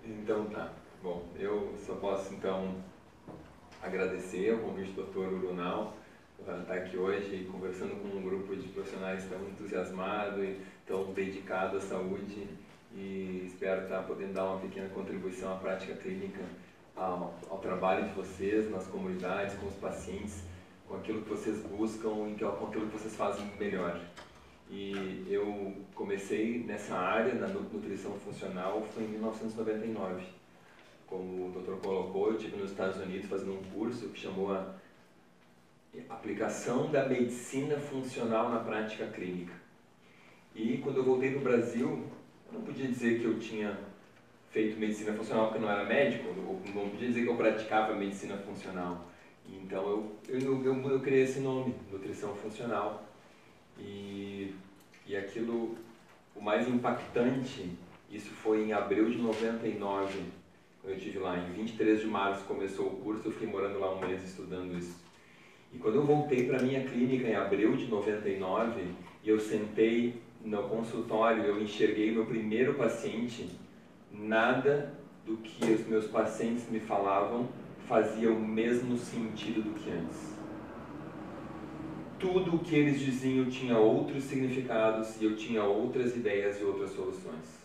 Então tá. Bom, eu só posso então agradecer o convite do Dr. Urunal para estar aqui hoje conversando com um grupo de profissionais tão entusiasmado e tão dedicado à saúde, e espero estar podendo dar uma pequena contribuição à prática clínica, ao trabalho de vocês nas comunidades, com os pacientes, com aquilo que vocês buscam e com aquilo que vocês fazem melhor. E eu comecei nessa área, na nutrição funcional, foi em 1999. Como o doutor colocou, eu estive nos Estados Unidos fazendo um curso que chamou a Aplicação da Medicina Funcional na Prática Clínica. E quando eu voltei para o Brasil, eu não podia dizer que eu tinha feito medicina funcional porque eu não era médico, ou não podia dizer que eu praticava medicina funcional. Então eu criei esse nome, nutrição funcional. E aquilo, o mais impactante, isso foi em abril de 99, quando eu estive lá. Em 23 de março começou o curso, eu fiquei morando lá um mês estudando isso. E quando eu voltei para a minha clínica em abril de 99, e eu sentei no consultório, eu enxerguei meu primeiro paciente, nada do que os meus pacientes me falavam fazia o mesmo sentido do que antes. Tudo o que eles diziam tinha outros significados e eu tinha outras ideias e outras soluções.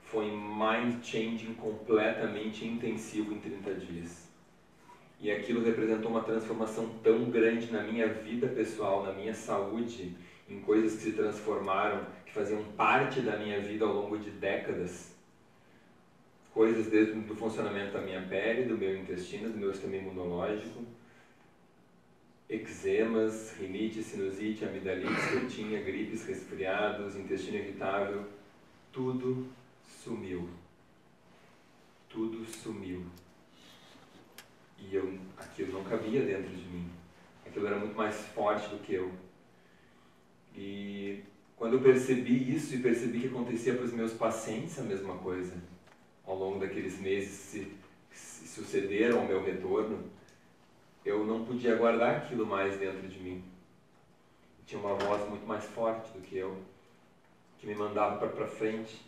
Foi um mind changing completamente intensivo em 30 dias. E aquilo representou uma transformação tão grande na minha vida pessoal, na minha saúde, em coisas que se transformaram, que faziam parte da minha vida ao longo de décadas. Coisas desde do funcionamento da minha pele, do meu intestino, do meu sistema imunológico, eczemas, rinite, sinusite, amidalites que eu tinha, gripes, resfriados, intestino irritável, tudo sumiu. Tudo sumiu. E aquilo não cabia dentro de mim. Aquilo era muito mais forte do que eu. E quando eu percebi isso e percebi que acontecia para os meus pacientes a mesma coisa, ao longo daqueles meses que se sucederam ao meu retorno, eu não podia guardar aquilo mais dentro de mim. Tinha uma voz muito mais forte do que eu, que me mandava para frente.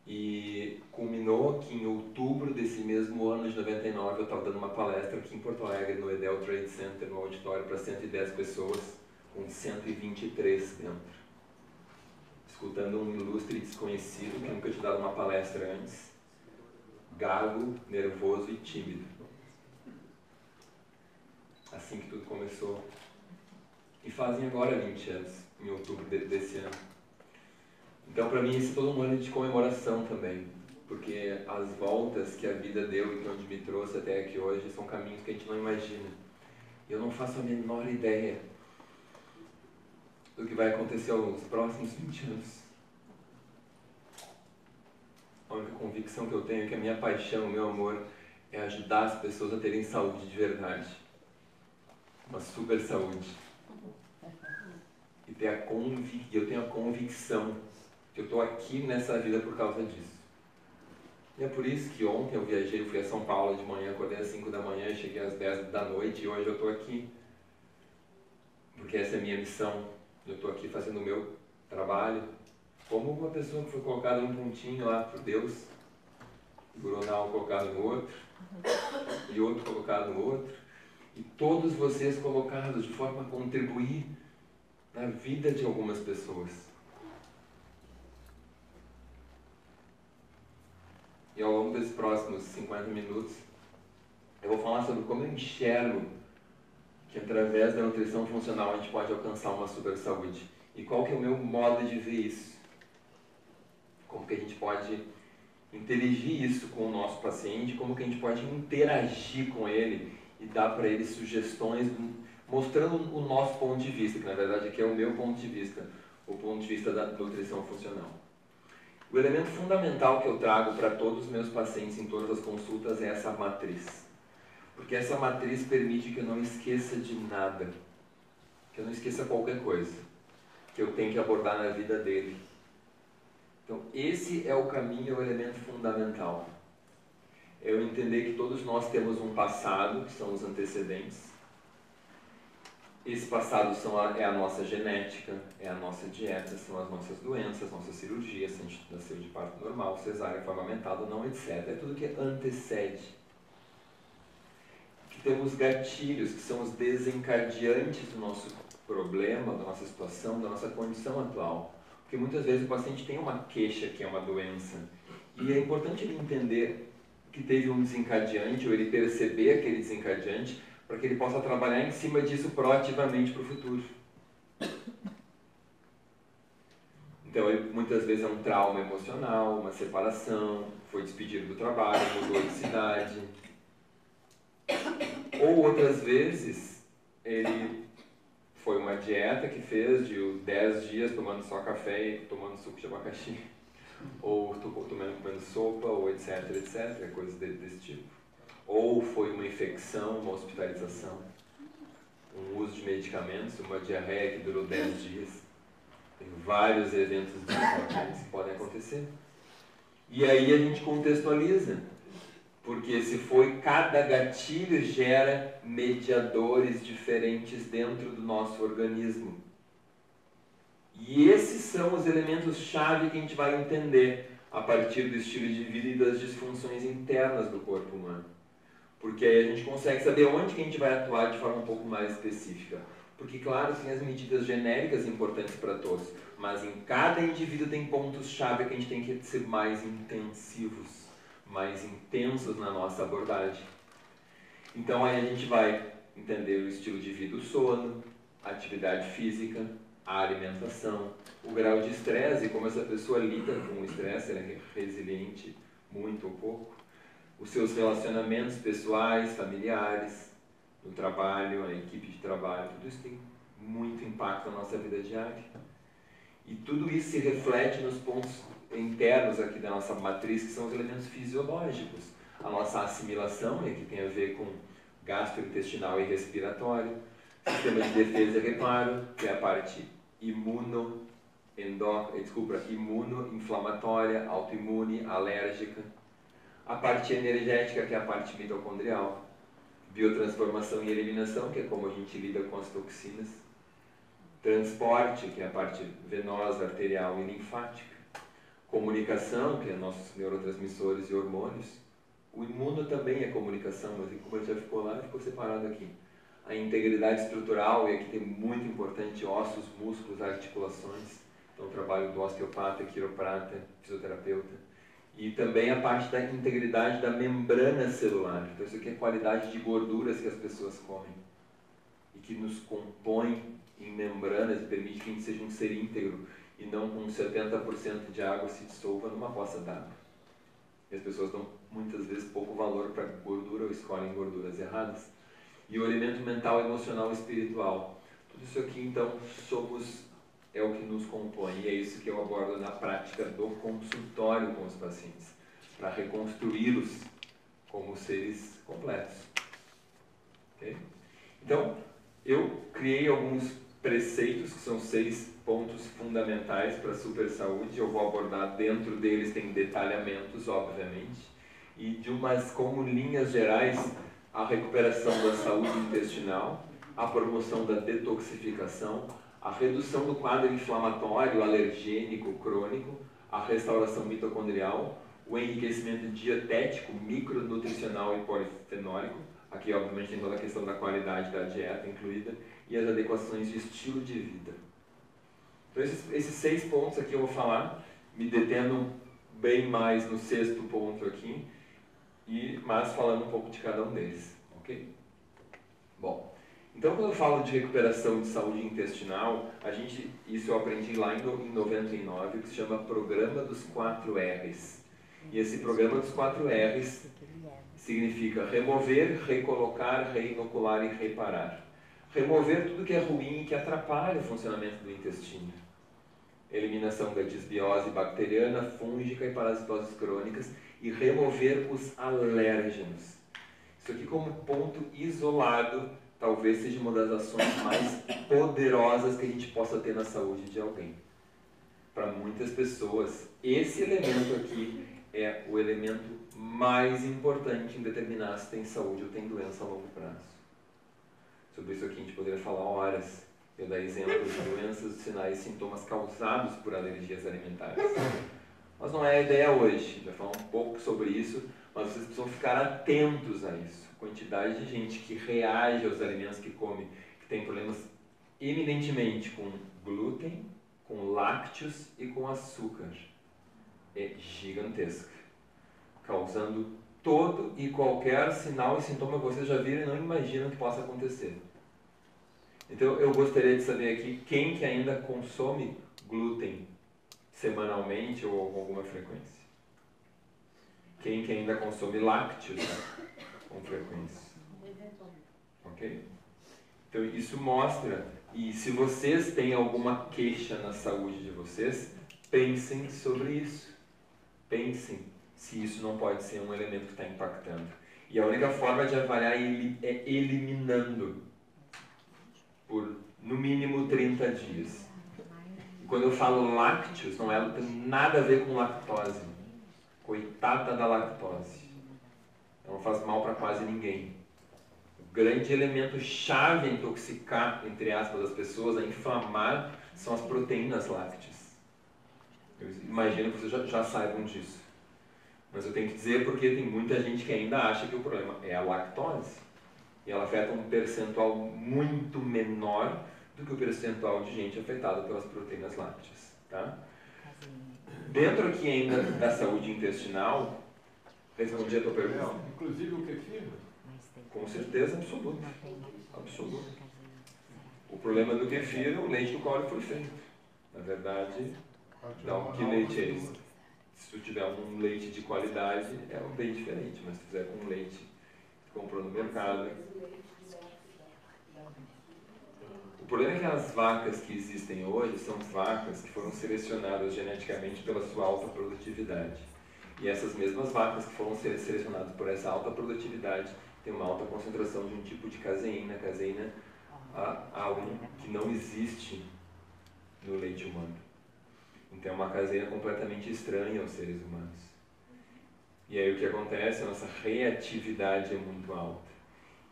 E culminou que em outubro desse mesmo ano de 99, eu estava dando uma palestra aqui em Porto Alegre, no Edel Trade Center, no auditório para 110 pessoas, com 123 dentro. Escutando um ilustre desconhecido que nunca tinha dado uma palestra antes, gago, nervoso e tímido. Assim que tudo começou. E fazem agora 20 anos, em outubro desse ano. Então, para mim, esse é todo um ano de comemoração também, porque as voltas que a vida deu e que onde me trouxe até aqui hoje são caminhos que a gente não imagina. E eu não faço a menor ideia do que vai acontecer aos próximos 20 anos. A única convicção que eu tenho é que a minha paixão, o meu amor, é ajudar as pessoas a terem saúde de verdade. Uma super saúde. E eu tenho a convicção que eu estou aqui nessa vida por causa disso. E é por isso que ontem eu viajei, eu fui a São Paulo de manhã, acordei às 5 da manhã e cheguei às 10 da noite, e hoje eu estou aqui. Porque essa é a minha missão. Eu estou aqui fazendo o meu trabalho como uma pessoa que foi colocada num pontinho lá por Deus, o Urunal colocado no outro, e outro colocado no outro, e todos vocês colocados de forma a contribuir na vida de algumas pessoas. E ao longo desses próximos 50 minutos, eu vou falar sobre como eu enxergo que através da nutrição funcional a gente pode alcançar uma super saúde. E qual que é o meu modo de ver isso. Como que a gente pode interagir isso com o nosso paciente, como que a gente pode interagir com ele e dar para ele sugestões, mostrando o nosso ponto de vista, que na verdade aqui é o meu ponto de vista, o ponto de vista da nutrição funcional. O elemento fundamental que eu trago para todos os meus pacientes em todas as consultas é essa matriz. Porque essa matriz permite que eu não esqueça de nada. Que eu não esqueça qualquer coisa que eu tenho que abordar na vida dele. Então, esse é o caminho, é o elemento fundamental. É eu entender que todos nós temos um passado, que são os antecedentes. Esse passado é a nossa genética, é a nossa dieta, são as nossas doenças, nossas cirurgias, se a gente nasceu de parto normal, cesárea, foi amamentado ou não, etc. É tudo que antecede. Que temos gatilhos, que são os desencadeantes do nosso problema, da nossa situação, da nossa condição atual. Porque muitas vezes o paciente tem uma queixa que é uma doença. E é importante ele entender que teve um desencadeante, ou ele perceber aquele desencadeante, para que ele possa trabalhar em cima disso proativamente para o futuro. Então, muitas vezes é um trauma emocional, uma separação, foi despedido do trabalho, mudou de cidade. Ou outras vezes, ele foi uma dieta que fez de 10 dias tomando só café e tomando suco de abacaxi. Ou comendo sopa, ou etc, etc, coisas desse tipo. Ou foi uma infecção, uma hospitalização, um uso de medicamentos, uma diarreia que durou 10 dias. Tem vários eventos desagradáveis que podem acontecer. E aí a gente contextualiza, porque se foi, cada gatilho gera mediadores diferentes dentro do nosso organismo. E esses são os elementos-chave que a gente vai entender a partir do estilo de vida e das disfunções internas do corpo humano. Porque aí a gente consegue saber onde que a gente vai atuar de forma um pouco mais específica. Porque, claro, tem as medidas genéricas importantes para todos, mas em cada indivíduo tem pontos-chave que a gente tem que ser mais intensivos, mais intensos na nossa abordagem. Então aí a gente vai entender o estilo de vida, o sono, a atividade física, a alimentação, o grau de estresse e como essa pessoa lida com o estresse, ela é resiliente muito ou pouco, os seus relacionamentos pessoais, familiares, no trabalho, a equipe de trabalho, tudo isso tem muito impacto na nossa vida diária. E tudo isso se reflete nos pontos internos aqui da nossa matriz, que são os elementos fisiológicos. A nossa assimilação, que tem a ver com gastrointestinal e respiratório, sistema de defesa e reparo, que é a parte imuno-inflamatória, autoimune, alérgica. A parte energética, que é a parte mitocondrial. Biotransformação e eliminação, que é como a gente lida com as toxinas. Transporte, que é a parte venosa, arterial e linfática. Comunicação, que é nossos neurotransmissores e hormônios. O imuno também é comunicação, mas como ele já ficou lá, ficou separado aqui. A integridade estrutural, e aqui tem muito importante, ossos, músculos, articulações. Então, o trabalho do osteopata, quiroprata, fisioterapeuta. E também a parte da integridade da membrana celular. Então, isso aqui é a qualidade de gorduras que as pessoas comem. E que nos compõe em membranas e permite que a gente seja um ser íntegro e não com 70% de água se dissolva numa poça d'água. E as pessoas dão muitas vezes pouco valor para gordura ou escolhem gorduras erradas. E o elemento mental, emocional e espiritual. Tudo isso aqui, então, é o que nos compõe. E é isso que eu abordo na prática do consultório com os pacientes, para reconstruí-los como seres completos. Okay? Então, eu criei alguns preceitos, que são 6 pontos fundamentais para a super saúde. Eu vou abordar, dentro deles tem detalhamentos, obviamente, e de umas como linhas gerais, a recuperação da saúde intestinal, a promoção da detoxificação, a redução do quadro inflamatório, alergênico, crônico, a restauração mitocondrial, o enriquecimento dietético, micronutricional e polifenólico, aqui obviamente tem toda a questão da qualidade da dieta incluída, e as adequações de estilo de vida. Então esses 6 pontos aqui eu vou falar, me detendo bem mais no 6º ponto aqui, mas falando um pouco de cada um deles, ok? Bom, então quando eu falo de recuperação de saúde intestinal, isso eu aprendi lá em 99, que se chama Programa dos 4 R's. E esse Programa dos 4 R's significa remover, recolocar, reinocular e reparar. Remover tudo que é ruim e que atrapalha o funcionamento do intestino. Eliminação da disbiose bacteriana, fúngica e parasitoses crônicas, e remover os alérgenos. Isso aqui como ponto isolado, talvez seja uma das ações mais poderosas que a gente possa ter na saúde de alguém. Para muitas pessoas, esse elemento aqui é o elemento mais importante em determinar se tem saúde ou tem doença a longo prazo. Sobre isso aqui a gente poderia falar horas. Eu dar exemplos de doenças, sinais e sintomas causados por alergias alimentares. Mas não é a ideia hoje. A gente vai falar um pouco sobre isso, mas vocês precisam ficar atentos a isso. A quantidade de gente que reage aos alimentos que come, que tem problemas eminentemente com glúten, com lácteos e com açúcar, é gigantesca, causando todo e qualquer sinal e sintoma que vocês já viram e não imaginam que possa acontecer. Então eu gostaria de saber aqui quem que ainda consome glúten semanalmente ou com alguma frequência. Quem que ainda consome lácteos, né, com frequência. Ok? Então isso mostra, e se vocês têm alguma queixa na saúde de vocês, pensem sobre isso. Pensem se isso não pode ser um elemento que está impactando. E a única forma de avaliar ele é eliminando por no mínimo 30 dias. E quando eu falo lácteos, não tem nada a ver com lactose. Coitada da lactose. Ela não faz mal para quase ninguém. O grande elemento chave a intoxicar, entre aspas, as pessoas, a inflamar, são as proteínas lácteas. Eu imagino que vocês já saibam disso. Mas eu tenho que dizer porque tem muita gente que ainda acha que o problema é a lactose. E ela afeta um percentual muito menor do que o percentual de gente afetada pelas proteínas lácteas. Tá? Dentro aqui ainda da saúde intestinal, respondi a tua pergunta? Inclusive o kefir? Com certeza absoluta. Absoluta. O problema do kefir é o leite do qual ele foi feito. Na verdade, não, que leite é esse? Se tu tiver um leite de qualidade, é bem diferente, mas se tu fizer com leite que comprou no mercado. O problema é que as vacas que existem hoje são vacas que foram selecionadas geneticamente pela sua alta produtividade. E essas mesmas vacas que foram selecionadas por essa alta produtividade têm uma alta concentração de um tipo de caseína, caseína A1, que não existe no leite humano. Então é uma caseína completamente estranha aos seres humanos. E aí o que acontece? A nossa reatividade é muito alta.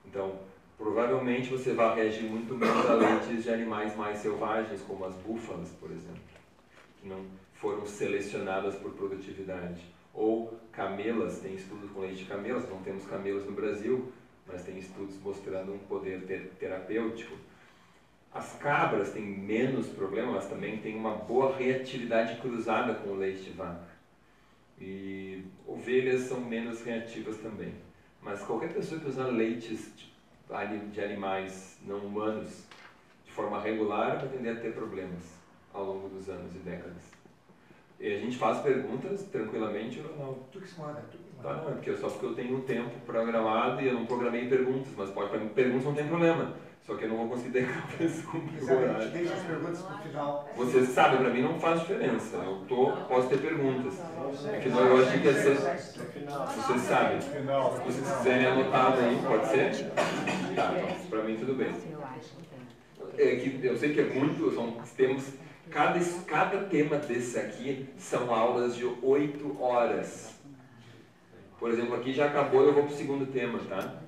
Então, provavelmente você vai reagir muito menos a leites de animais mais selvagens, como as búfalas, por exemplo, que não foram selecionadas por produtividade. Ou camelas, tem estudos com leite de camelas, não temos camelas no Brasil, mas tem estudos mostrando um poder terapêutico. As cabras têm menos problema, mas também têm uma boa reatividade cruzada com o leite de vaca. E ovelhas são menos reativas também. Mas qualquer pessoa que usar leites de animais não humanos de forma regular vai tender a ter problemas ao longo dos anos e décadas. E a gente faz perguntas tranquilamente ou não? Tu que se manda. Tá, não, é só porque eu tenho um tempo programado e eu não programei perguntas, mas perguntas não tem problema. Só que eu não vou conseguir decorar isso com o horário. Deixa as perguntas para o final. Vocês sabem, para mim não faz diferença. Posso ter perguntas. É que eu achei que ia ser. Vocês sabem. Se vocês quiserem anotado aí, pode ser? Tá, então, para mim tudo bem. É que eu sei que é muito, são temas. Cada tema desse aqui são aulas de 8 horas. Por exemplo, aqui já acabou, eu vou para o segundo tema, tá?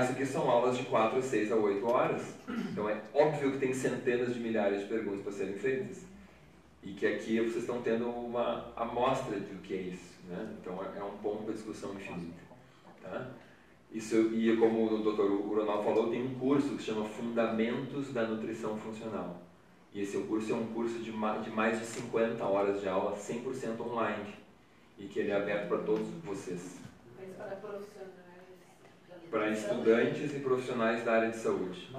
Isso aqui são aulas de 4, 6 a 8 horas. Então é óbvio que tem centenas de milhares de perguntas para serem feitas. E que aqui vocês estão tendo uma amostra do que é isso. Né? Então é um ponto para discussão infinita. Tá? Isso, e como o Dr. Ronaldo falou, tem um curso que se chama Fundamentos da Nutrição Funcional. E esse curso é um curso de mais de 50 horas de aula, 100% online. E que ele é aberto para todos vocês. Mas para profissionais? Para estudantes e profissionais da área de saúde.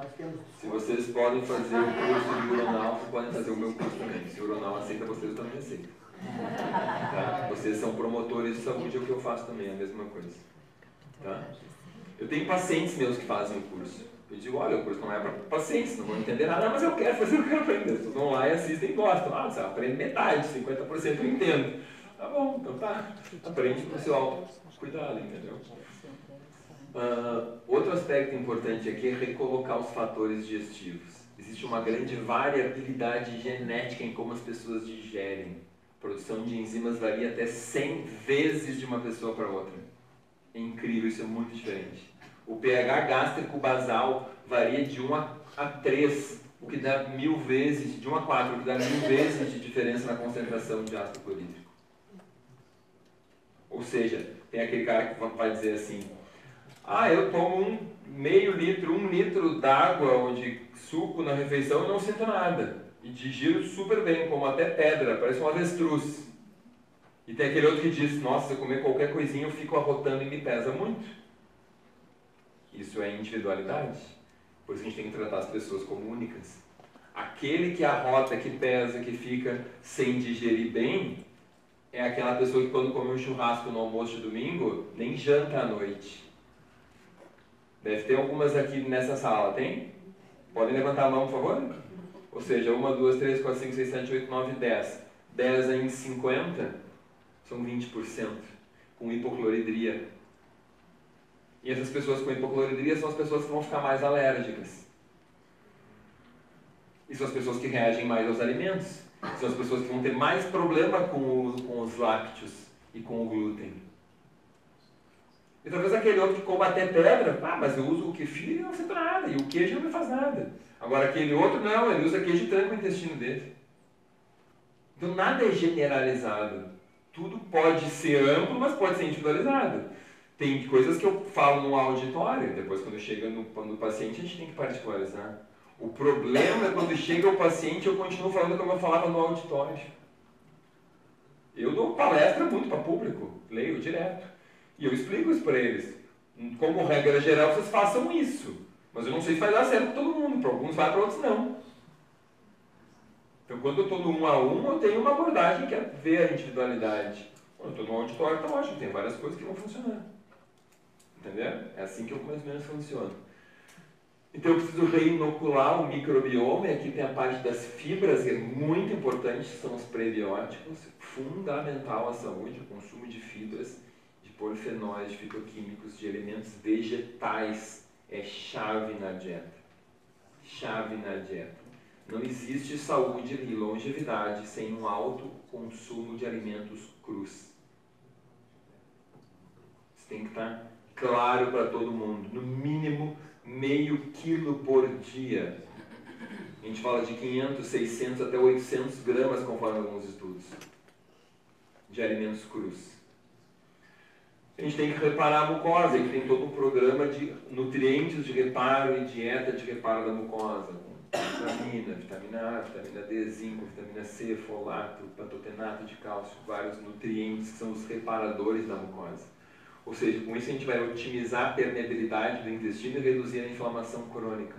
Se vocês podem fazer o curso de Uronal, vocês podem fazer o meu curso também. Se o Uronal aceita vocês, eu também aceito. Tá? Vocês são promotores de saúde, é o que eu faço também, é a mesma coisa. Tá? Eu tenho pacientes meus que fazem o curso. Eu digo, olha, o curso não é para pacientes, não vão entender nada, mas eu quero fazer o que eu quero aprender. Vocês vão lá e assistem e gostam. Ah, você aprende metade, 50% eu entendo. Tá bom, então tá. Aprende com o seu autocuidado, entendeu? Outro aspecto importante aqui é recolocar os fatores digestivos. Existe uma grande variabilidade genética em como as pessoas digerem. A produção de enzimas varia até 100 vezes de uma pessoa para outra. É incrível, isso é muito diferente. O pH gástrico basal varia de 1 a 3, o que dá 1000 vezes, de 1 a 4, o que dá 1000 vezes de diferença na concentração de ácido clorídrico. Ou seja, tem aquele cara que vai dizer assim, ah, eu tomo meio litro, 1 litro d'água ou de suco na refeição e não sinto nada. E digiro super bem, como até pedra, parece um avestruz. E tem aquele outro que diz, nossa, se eu comer qualquer coisinha eu fico arrotando e me pesa muito. Isso é individualidade. Por isso que a gente tem que tratar as pessoas como únicas. Aquele que arrota, que pesa, que fica sem digerir bem, é aquela pessoa que quando come um churrasco no almoço de domingo, nem janta à noite. Deve ter algumas aqui nessa sala, tem? Podem levantar a mão, por favor? Ou seja, 1, 2, 3, 4, 5, 6, 7, 8, 9, 10. 10 em 50 são 20%, com hipocloridria. E essas pessoas com hipocloridria são as pessoas que vão ficar mais alérgicas. E são as pessoas que reagem mais aos alimentos. São as pessoas que vão ter mais problema com os lácteos e com o glúten. E talvez aquele outro que coma até pedra, mas eu uso o kefir e não sinto nada, e o queijo não me faz nada. Agora aquele outro não, ele usa queijo e tranca o intestino dele. Então nada é generalizado. Tudo pode ser amplo, mas pode ser individualizado. Tem coisas que eu falo no auditório, depois quando chega no paciente a gente tem que particularizar. O problema é quando chega o paciente eu continuo falando como eu falava no auditório. Eu dou palestra muito para público, leio direto. E eu explico isso para eles. Como regra geral, vocês façam isso. Mas eu não sei se vai dar certo para todo mundo. Para alguns vai, para outros não. Então, quando eu estou no 1 a 1, eu tenho uma abordagem que é ver a individualidade. Quando eu estou no auditório, está ótimo. Tem várias coisas que vão funcionar. Entendeu? É assim que eu mais ou menos funciono. Então, eu preciso reinocular o microbioma. E aqui tem a parte das fibras, que é muito importante. São os prebióticos. Fundamental à saúde, o consumo de fibras, de polifenóis, de fitoquímicos, de elementos vegetais. É chave na dieta. Chave na dieta. Não existe saúde e longevidade sem um alto consumo de alimentos crus. Isso tem que estar claro para todo mundo. No mínimo, meio quilo por dia. A gente fala de 500, 600 até 800 gramas, conforme alguns estudos, de alimentos crus. A gente tem que reparar a mucosa, que tem todo um programa de nutrientes de reparo e dieta de reparo da mucosa. Vitamina, vitamina A, vitamina D, zinco, vitamina C, folato, pantotenato de cálcio, vários nutrientes que são os reparadores da mucosa. Ou seja, com isso a gente vai otimizar a permeabilidade do intestino e reduzir a inflamação crônica.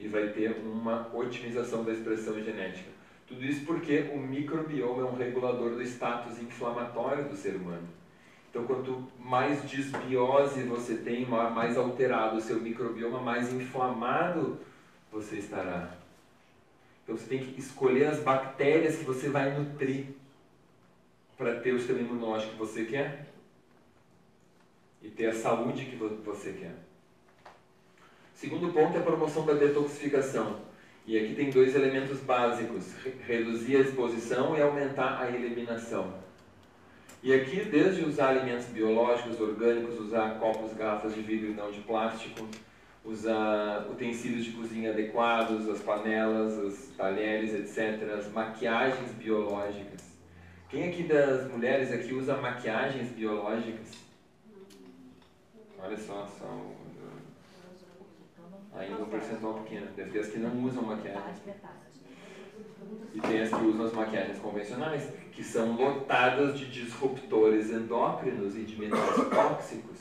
E vai ter uma otimização da expressão genética. Tudo isso porque o microbioma é um regulador do status inflamatório do ser humano. Então, quanto mais disbiose você tem, mais alterado o seu microbioma, mais inflamado você estará. Então, você tem que escolher as bactérias que você vai nutrir para ter o sistema imunológico que você quer e ter a saúde que você quer. Segundo ponto é a promoção da detoxificação. E aqui tem 2 elementos básicos: reduzir a exposição e aumentar a eliminação. E aqui, desde usar alimentos biológicos, orgânicos, usar copos, garrafas de vidro e não de plástico, usar utensílios de cozinha adequados, as panelas, os talheres, etc., as maquiagens biológicas. Quem aqui das mulheres aqui usa maquiagens biológicas? Olha só ainda um percentual pequeno. Deve ter as que não usam maquiagem. E tem as que usam as maquiagens convencionais, que são lotadas de disruptores endócrinos e de metais tóxicos.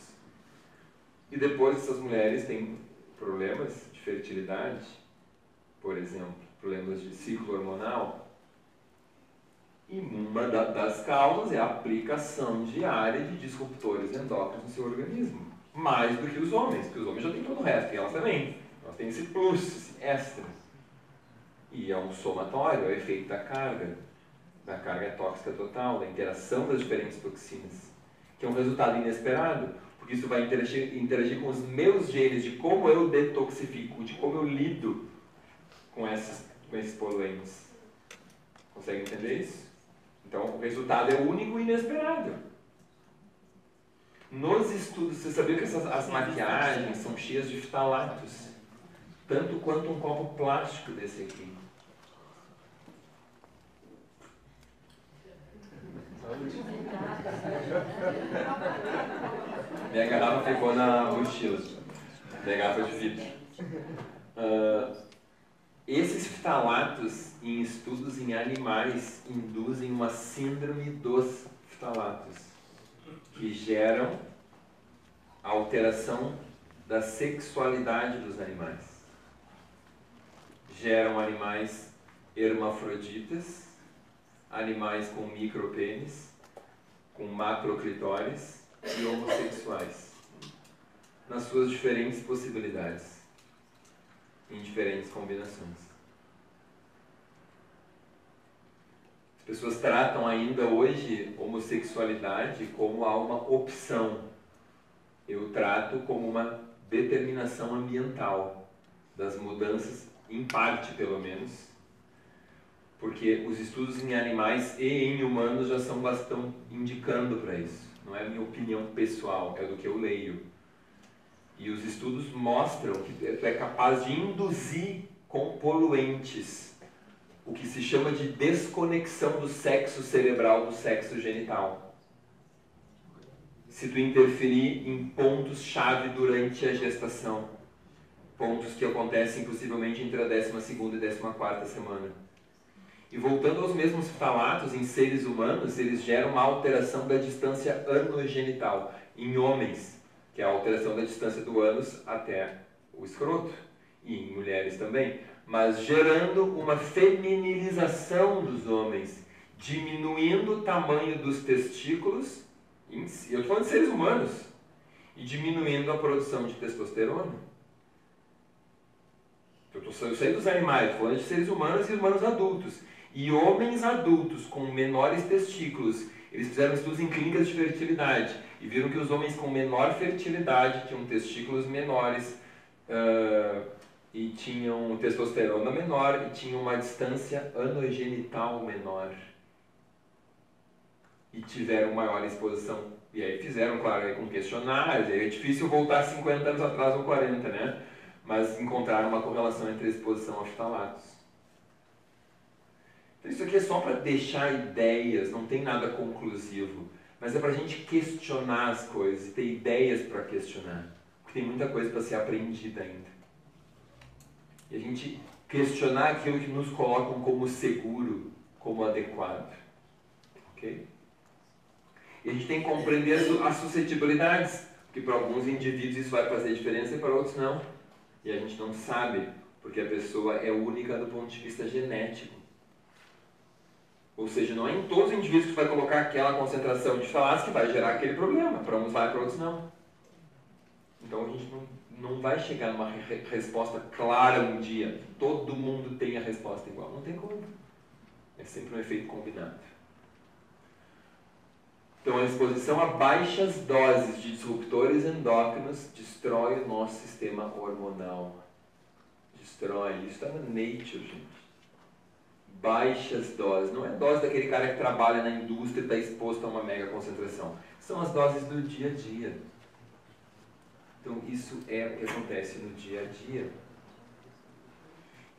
E depois essas mulheres têm problemas de fertilidade, por exemplo, problemas de ciclo hormonal. E uma das causas é a aplicação diária de disruptores endócrinos no seu organismo. Mais do que os homens, porque os homens já têm todo o resto, e elas também. Elas têm esse plus, esse extra. E é um somatório, é o efeito da carga tóxica total, da interação das diferentes toxinas, que é um resultado inesperado, porque isso vai interagir com os meus genes de como eu detoxifico, de como eu lido com esses poluentes. Consegue entender isso? Então, o resultado é único e inesperado. Nos estudos, você sabia que as maquiagens são cheias de ftalatos? Tanto quanto um copo plástico desse aqui. Minha garrafa ficou na mochila. Minha garrafa de vidro. Esses ftalatos, em estudos em animais, induzem uma síndrome dos ftalatos, que geram a alteração da sexualidade dos animais. Geram animais hermafroditas, animais com micropênis, com macroclitóris e homossexuais, nas suas diferentes possibilidades, em diferentes combinações. As pessoas tratam ainda hoje homossexualidade como uma opção. Eu trato como uma determinação ambiental das mudanças, em parte pelo menos, porque os estudos em animais e em humanos já estão indicando para isso. Não é a minha opinião pessoal, é do que eu leio. E os estudos mostram que tu é capaz de induzir com poluentes o que se chama de desconexão do sexo cerebral do sexo genital. Se tu interferir em pontos-chave durante a gestação. Pontos que acontecem possivelmente entre a 12ª e 14ª semana. E voltando aos mesmos ftalatos, em seres humanos, eles geram uma alteração da distância anogenital. Em homens, que é a alteração da distância do ânus até o escroto. E em mulheres também. Mas gerando uma feminilização dos homens, diminuindo o tamanho dos testículos, eu estou falando de seres humanos, e diminuindo a produção de testosterona. Eu sei dos animais, estou falando de seres humanos e humanos adultos. E homens adultos com menores testículos, eles fizeram estudos em clínicas de fertilidade e viram que os homens com menor fertilidade tinham testículos menores e tinham testosterona menor e tinham uma distância anogenital menor. E tiveram maior exposição. E aí fizeram, claro, aí com questionários, aí é difícil voltar 50 anos atrás ou 40, né? Mas encontraram uma correlação entre a exposição aos ftalatos. Então isso aqui é só para deixar ideias, não tem nada conclusivo, mas é para a gente questionar as coisas e ter ideias para questionar, porque tem muita coisa para ser aprendida ainda. E a gente questionar aquilo que nos colocam como seguro, como adequado. Ok? E a gente tem que compreender as suscetibilidades, porque para alguns indivíduos isso vai fazer diferença e para outros não. E a gente não sabe, porque a pessoa é única do ponto de vista genético. Ou seja, não é em todos os indivíduos que vai colocar aquela concentração de ftalatos que vai gerar aquele problema. Para uns vai, para outros não. Então a gente não vai chegar numa resposta clara um dia. Todo mundo tem a resposta igual. Não tem como. É sempre um efeito combinado. Então a exposição a baixas doses de disruptores endócrinos destrói o nosso sistema hormonal. Destrói. Isso está na Nature, gente. Baixas doses. Não é dose daquele cara que trabalha na indústria e está exposto a uma mega concentração. São as doses do dia a dia. Então isso é o que acontece no dia a dia.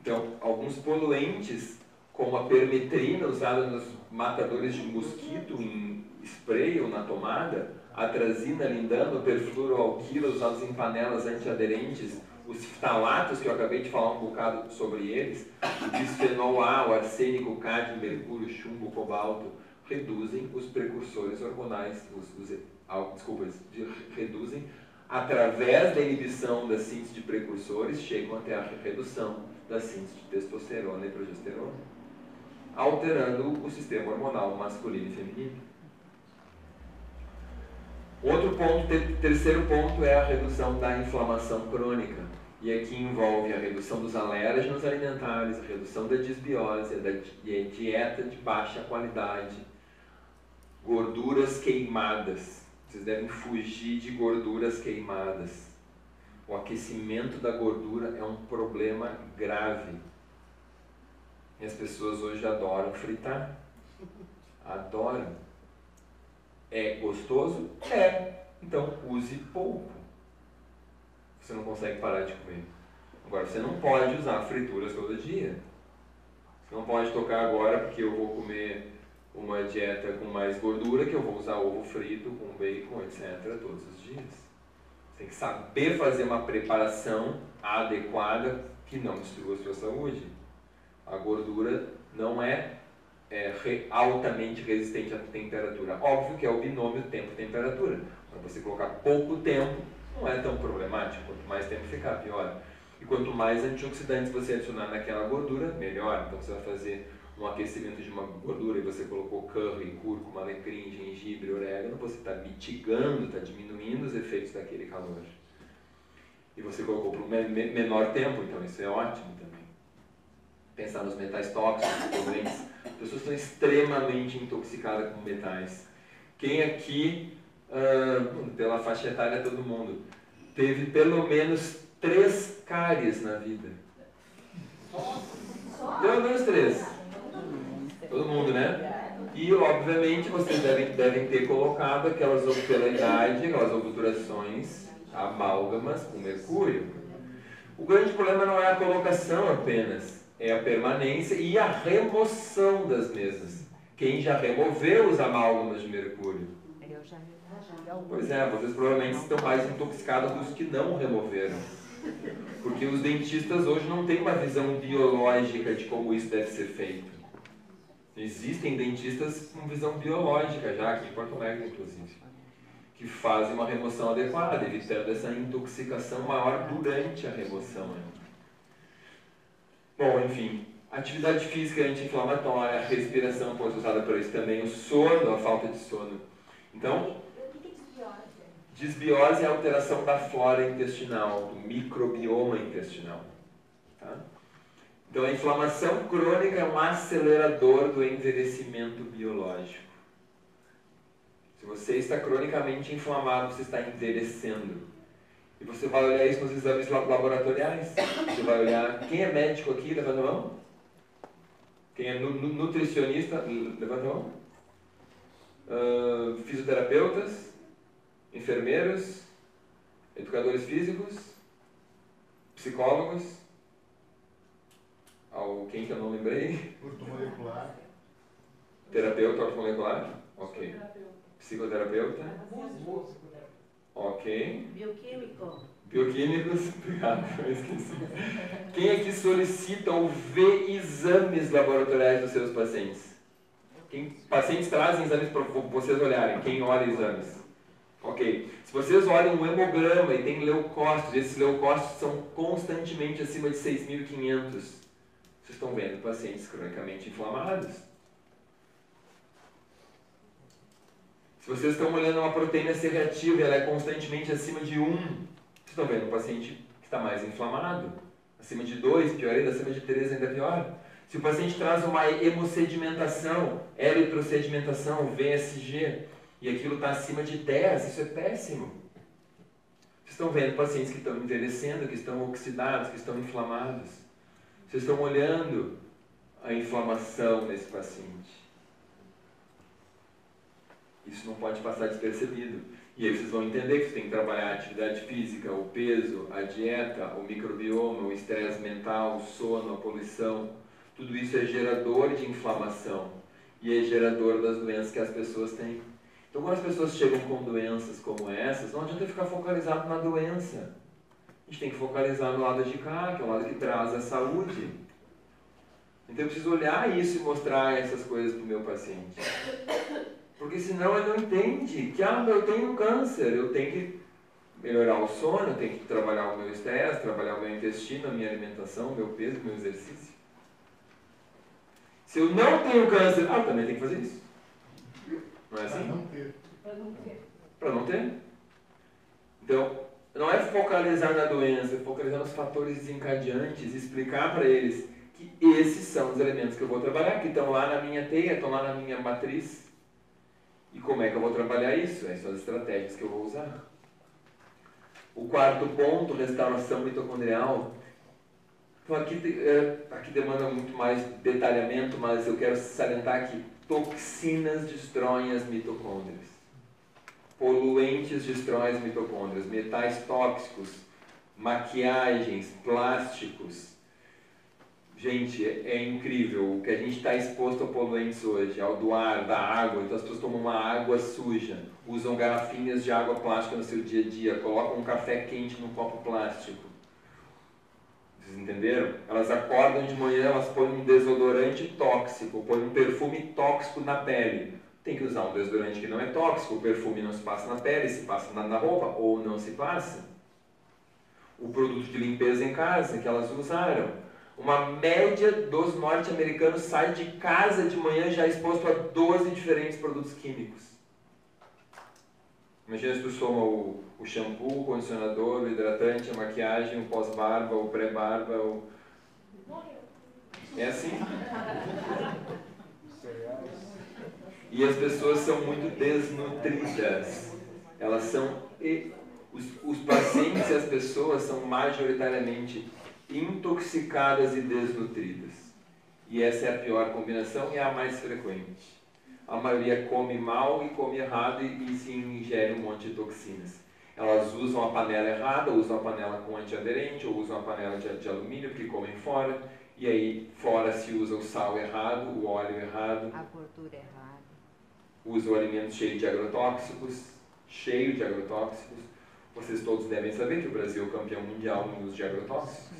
Então, alguns poluentes, como a permetrina usada nos matadores de mosquito em spray ou na tomada, a atrazina, lindano, perfluoroalquila usados em panelas antiaderentes, os ftalatos, que eu acabei de falar um bocado sobre eles, o bisfenol A, o arsênico, o cádmio, mercúrio, chumbo, cobalto, reduzem os precursores hormonais, reduzem através da inibição da síntese de precursores, chegam até a redução da síntese de testosterona e progesterona, alterando o sistema hormonal masculino e feminino. Outro ponto, terceiro ponto, é a redução da inflamação crônica. E aqui envolve a redução dos alérgenos alimentares, a redução da disbiose, a dieta de baixa qualidade, gorduras queimadas. Vocês devem fugir de gorduras queimadas. O aquecimento da gordura é um problema grave. E as pessoas hoje adoram fritar. Adoram. É gostoso? É. Então, use pouco. Você não consegue parar de comer. Agora, você não pode usar frituras todo dia. Você não pode tocar agora porque eu vou comer uma dieta com mais gordura, que eu vou usar ovo frito com bacon, etc. todos os dias. Você tem que saber fazer uma preparação adequada que não destrua a sua saúde. A gordura não é altamente resistente à temperatura. Óbvio que é o binômio tempo-temperatura. Para você colocar pouco tempo, não é tão problemático. Quanto mais tempo ficar, pior. E quanto mais antioxidantes você adicionar naquela gordura, melhor. Então você vai fazer um aquecimento de uma gordura e você colocou curry, cúrcuma, alecrim, gengibre, orégano, você está mitigando, está diminuindo os efeitos daquele calor. E você colocou por um menor tempo, então isso é ótimo também. Pensar nos metais tóxicos, poluentes. As pessoas estão extremamente intoxicadas com metais. Quem aqui, pela faixa etária todo mundo, teve pelo menos 3 cáries na vida? Pelo menos 3. Todo mundo, né? E, obviamente, vocês devem ter colocado aquelas obturações, amálgamas com mercúrio. O grande problema não é a colocação apenas, é a permanência e a remoção das mesmas. Quem já removeu os amálgamas de mercúrio? Pois é, vocês provavelmente estão mais intoxicados dos que não removeram. Porque os dentistas hoje não têm uma visão biológica de como isso deve ser feito. Existem dentistas com visão biológica já, aqui em Porto Alegre inclusive, que fazem uma remoção adequada, evitando essa intoxicação maior durante a remoção. Bom, enfim, atividade física anti-inflamatória, a respiração pode ser usada para isso também, o sono, a falta de sono. Então, desbiose é a alteração da flora intestinal, do microbioma intestinal. Tá? Então, a inflamação crônica é um acelerador do envelhecimento biológico. Se você está cronicamente inflamado, você está envelhecendo. E você vai olhar isso nos exames laboratoriais. Você vai olhar... Quem é médico aqui? Levanta a mão. Quem é nutricionista? Levanta a mão. Fisioterapeutas? Enfermeiros? Educadores físicos? Psicólogos? Quem que eu não lembrei? Ortomolecular. Terapeuta ortomolecular? Ok. Psicoterapeuta? Ok. Bioquímicos? Obrigado, eu esqueci. Quem é que solicita ou vê exames laboratoriais dos seus pacientes? Pacientes trazem exames para vocês olharem. Quem olha exames? Ok. Se vocês olham um hemograma e tem leucócitos, esses leucócitos são constantemente acima de 6.500. Vocês estão vendo pacientes cronicamente inflamados. Se vocês estão olhando uma proteína C reativa e ela é constantemente acima de 1, vocês estão vendo um paciente que está mais inflamado. Acima de 2, pior ainda, acima de 3 ainda pior. Se o paciente traz uma hemossedimentação, eritrosedimentação, VSG, e aquilo está acima de 10, isso é péssimo. Vocês estão vendo pacientes que estão envelhecendo, que estão oxidados, que estão inflamados. Vocês estão olhando a inflamação nesse paciente. Isso não pode passar despercebido. E aí vocês vão entender que você tem que trabalhar a atividade física, o peso, a dieta, o microbioma, o estresse mental, o sono, a poluição. Tudo isso é gerador de inflamação e é gerador das doenças que as pessoas têm. Então, quando as pessoas chegam com doenças como essas, não adianta ficar focalizado na doença. A gente tem que focalizar no lado de cá, que é o lado que traz a saúde. Então eu preciso olhar isso e mostrar essas coisas para o meu paciente. Porque senão ele não entende que eu tenho câncer, eu tenho que melhorar o sono, eu tenho que trabalhar o meu estresse, trabalhar o meu intestino, a minha alimentação, o meu peso, o meu exercício. Se eu não tenho câncer, eu também tenho que fazer isso. Não é assim? Para não ter. Então, não é focalizar na doença, é focalizar nos fatores desencadeantes e explicar para eles que esses são os elementos que eu vou trabalhar, que estão lá na minha teia, estão lá na minha matriz. E como é que eu vou trabalhar isso? Essas são as estratégias que eu vou usar. O quarto ponto, restauração mitocondrial. Então aqui demanda muito mais detalhamento, mas eu quero salientar que toxinas destroem as mitocôndrias. poluentes destroem as mitocôndrias, metais tóxicos, maquiagens, plásticos. Gente, é incrível o que a gente está exposto a poluentes hoje, ao do ar, da água. Então as pessoas tomam uma água suja, usam garrafinhas de água plástica no seu dia a dia, colocam um café quente num copo plástico. Vocês entenderam? Elas acordam de manhã, elas põem um desodorante tóxico, põem um perfume tóxico na pele. Tem que usar um desodorante que não é tóxico, o perfume não se passa na pele, se passa na roupa ou não se passa. O produto de limpeza em casa que elas usaram. Uma média dos norte-americanos sai de casa de manhã já exposto a 12 diferentes produtos químicos. Imagina se tu soma o shampoo, o condicionador, o hidratante, a maquiagem, o pós-barba, o pré-barba, o... É assim? E as pessoas são muito desnutridas. Elas são... Os pacientes e as pessoas são majoritariamente intoxicadas e desnutridas. E essa é a pior combinação e é a mais frequente. A maioria come mal e come errado e se ingere um monte de toxinas. Elas usam a panela errada, usam a panela com antiaderente, ou usam a panela de alumínio, porque comem fora. E aí, fora se usa o sal errado, o óleo errado. A gordura errada. Usa o alimento cheio de agrotóxicos. Vocês todos devem saber que o Brasil é o campeão mundial no uso de agrotóxicos.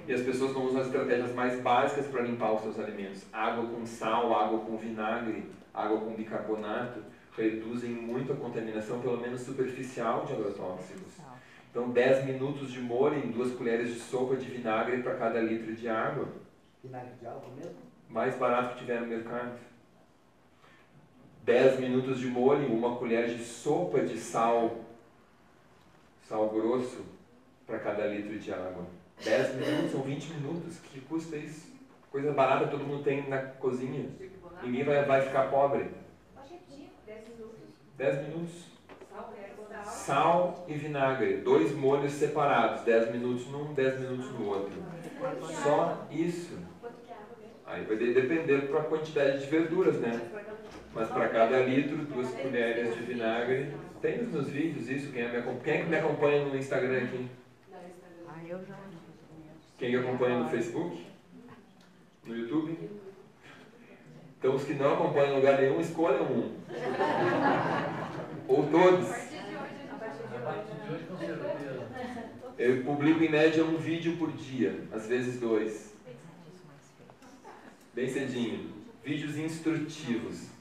E as pessoas não usam as estratégias mais básicas para limpar os seus alimentos. Água com sal, água com vinagre, água com bicarbonato, reduzem muito a contaminação, pelo menos superficial, de agrotóxicos. Então, 10 minutos de molho em 2 colheres de sopa de vinagre para cada litro de água. Vinagre de álcool mesmo? Mais barato que tiver no mercado. 10 minutos de molho, 1 colher de sopa de sal grosso para cada litro de água. 10 minutos, são 20 minutos. Que custa isso? Coisa barata todo mundo tem na cozinha. Ninguém vai ficar pobre. 10 minutos. Sal e vinagre. 2 molhos separados. 10 minutos num, 10 minutos no outro. Só isso. Aí vai depender para a quantidade de verduras, né? Mas para cada litro, 2 colheres de vinagre. Tem nos meus vídeos isso. Quem é que me acompanha no Instagram aqui? Eu já. Quem acompanha no Facebook? No YouTube? Então os que não acompanham em lugar nenhum, escolham um. Ou todos. Eu publico em média 1 vídeo por dia, às vezes 2. Bem cedinho. Vídeos instrutivos.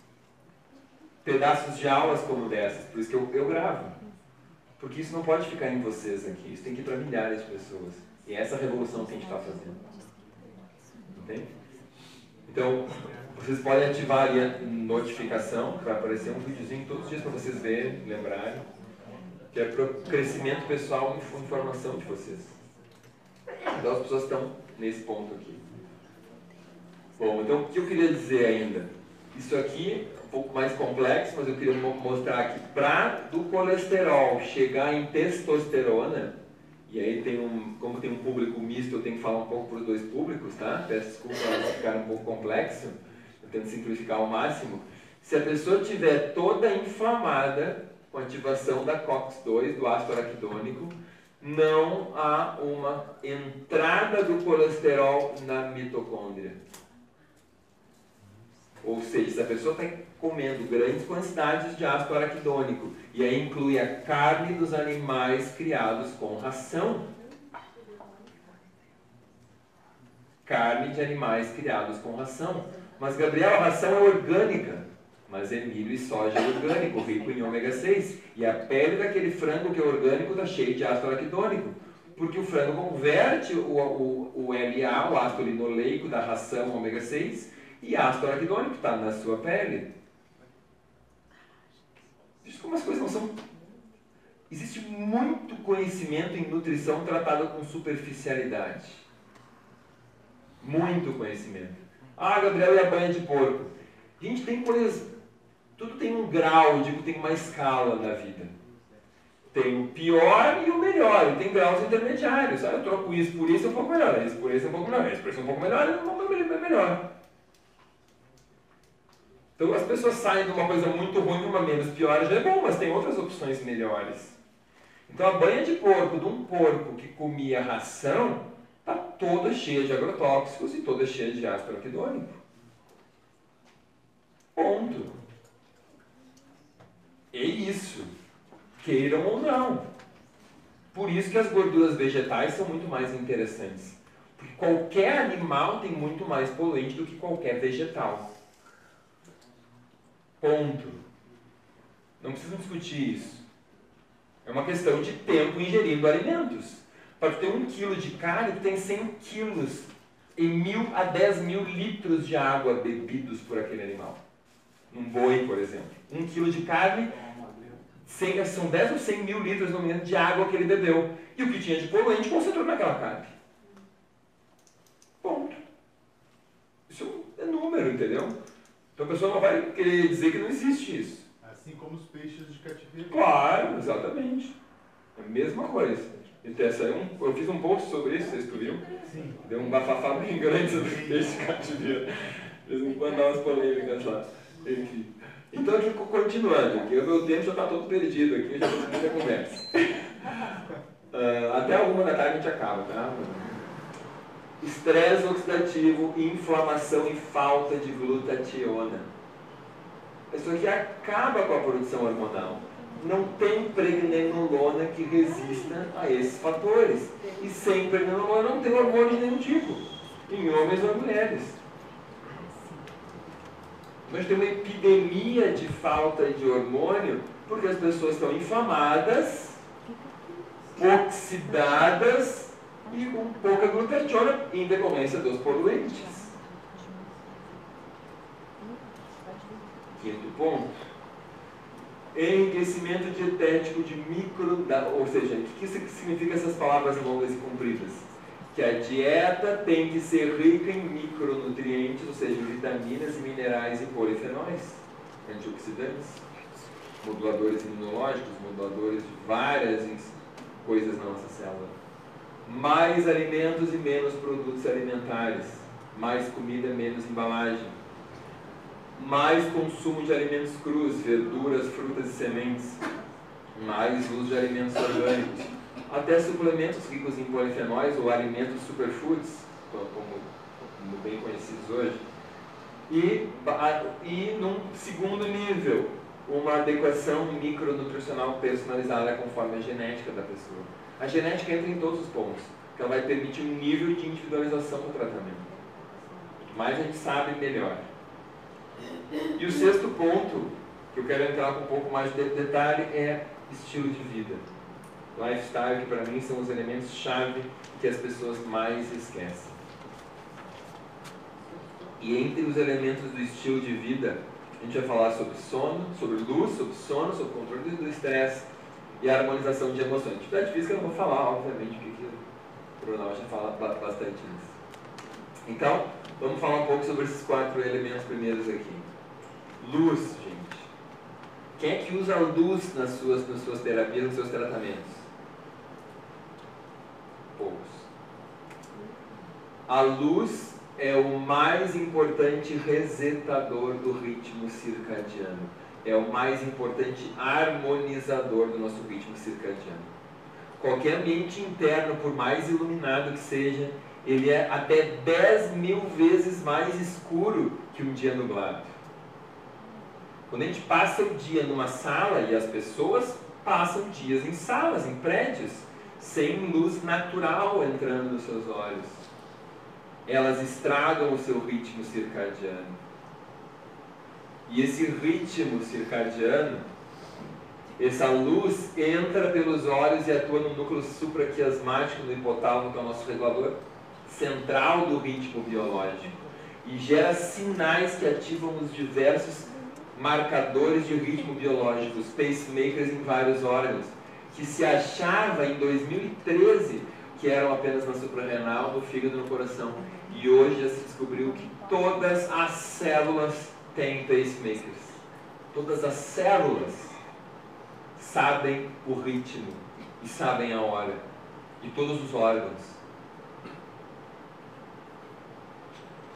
Pedaços de aulas como dessas, por isso que eu gravo. Porque isso não pode ficar em vocês aqui, isso tem que ir para milhares de pessoas. E é essa revolução que a gente está fazendo. Entende? Então, vocês podem ativar ali a notificação, que vai aparecer um videozinho todos os dias para vocês verem, lembrarem, que é para o crescimento pessoal e informação de vocês. Então as pessoas estão nesse ponto aqui. Bom, então o que eu queria dizer ainda? Isso aqui é um pouco mais complexo, mas eu queria mostrar que para do colesterol chegar em testosterona, e aí como tem um público misto, eu tenho que falar um pouco para os 2 públicos, tá? Peço desculpa se ficar um pouco complexo, eu tento simplificar ao máximo. Se a pessoa estiver toda inflamada com a ativação da COX-2, do ácido araquidônico, não há uma entrada do colesterol na mitocôndria. Ou seja, se a pessoa está comendo grandes quantidades de ácido araquidônico, e aí inclui a carne dos animais criados com ração. Carne de animais criados com ração. Mas, Gabriel, a ração é orgânica. Mas é milho e soja orgânico, rico em ômega 6. E a pele daquele frango que é orgânico está cheia de ácido araquidônico. Porque o frango converte o LA, o ácido linoleico da ração ômega 6, e ácido araquidônico está na sua pele. Veja como as coisas não são... Existe muito conhecimento em nutrição tratado com superficialidade. Muito conhecimento. Ah, Gabriel, e a banha de porco? A gente tem coisas... Tudo tem um grau, tem uma escala na vida. Tem o pior e o melhor, e tem graus intermediários. Ah, eu troco isso por isso, é um pouco melhor. Isso por isso é um pouco melhor. Isso por isso é um pouco melhor, é um pouco melhor. Então as pessoas saem de uma coisa muito ruim para uma menos pior, já é bom, mas tem outras opções melhores. Então a banha de porco de um porco que comia ração está toda cheia de agrotóxicos e toda cheia de ácido araquidônico. Ponto. É isso. Queiram ou não. Por isso que as gorduras vegetais são muito mais interessantes. Porque qualquer animal tem muito mais poluente do que qualquer vegetal. Ponto. Não precisam discutir isso. É uma questão de tempo ingerindo alimentos. Para ter 1 quilo de carne, tem 100 quilos em 1.000 a 10.000 litros de água bebidos por aquele animal. Num boi, por exemplo. 1 quilo de carne, são 10 ou 100 mil litros no momento de água que ele bebeu. E o que tinha de poluente concentrou naquela carne. Ponto. Isso é número, entendeu? Então a pessoa não vai querer dizer que não existe isso. Assim como os peixes de cativeiro. Claro, exatamente. É a mesma coisa. Eu fiz um post sobre isso, vocês viram? Sim. Deu um bafafá bem grande sobre peixe de cativeiro. Eles vão mandar umas polêmicas lá. Enfim. Então, aqui, continuando, aqui, o meu tempo já está todo perdido aqui, já estou muita conversa. Até a 1 da tarde a gente acaba, tá? Estresse oxidativo, inflamação e falta de glutationa. Isso aqui acaba com a produção hormonal. Não tem pregnenolona que resista a esses fatores. E sem pregnenolona não tem hormônio de nenhum tipo, em homens ou mulheres. Nós temos uma epidemia de falta de hormônio porque as pessoas estão inflamadas, oxidadas e com pouca glutationa em decorrência dos poluentes. Quinto ponto. Enriquecimento dietético de ou seja, o que significa essas palavras longas e compridas? Que a dieta tem que ser rica em micronutrientes, ou seja, vitaminas, minerais e polifenóis, antioxidantes, moduladores imunológicos, moduladores de várias coisas na nossa célula. Mais alimentos e menos produtos alimentares, mais comida, menos embalagem. Mais consumo de alimentos crus, verduras, frutas e sementes. Mais uso de alimentos orgânicos. Até suplementos ricos em polifenóis ou alimentos superfoods, como bem conhecidos hoje. E num segundo nível, uma adequação micronutricional personalizada conforme a genética da pessoa. A genética entra em todos os pontos, porque ela vai permitir um nível de individualização do tratamento. Quanto mais a gente sabe, melhor. E o sexto ponto, que eu quero entrar com um pouco mais de detalhe, é estilo de vida. Lifestyle, que para mim são os elementos-chave que as pessoas mais esquecem. E entre os elementos do estilo de vida, a gente vai falar sobre sono, sobre luz, sobre sono, sobre controle do estresse e a harmonização de emoções. Atividade física eu não vou falar, obviamente, porque o Brunel já fala bastante nisso. Então, vamos falar um pouco sobre esses 4 elementos primeiros aqui. Luz, gente. Quem é que usa a luz nas suas terapias, nos seus tratamentos? Poucos. A luz é o mais importante resetador do ritmo circadiano. É o mais importante harmonizador do nosso ritmo circadiano. Qualquer ambiente interno, por mais iluminado que seja, ele é até 10.000 vezes mais escuro que um dia nublado. Quando a gente passa o dia numa sala, e as pessoas passam dias em salas, em prédios, sem luz natural entrando nos seus olhos, elas estragam o seu ritmo circadiano. E esse ritmo circadiano, essa luz entra pelos olhos e atua no núcleo supraquiasmático do hipotálamo, que é o nosso regulador central do ritmo biológico, e gera sinais que ativam os diversos marcadores de ritmo biológico, os pacemakers em vários órgãos, que se achava em 2013 que eram apenas na suprarrenal, no fígado e no coração. E hoje já se descobriu que todas as células têm pacemakers. Todas as células sabem o ritmo e sabem a hora. E todos os órgãos.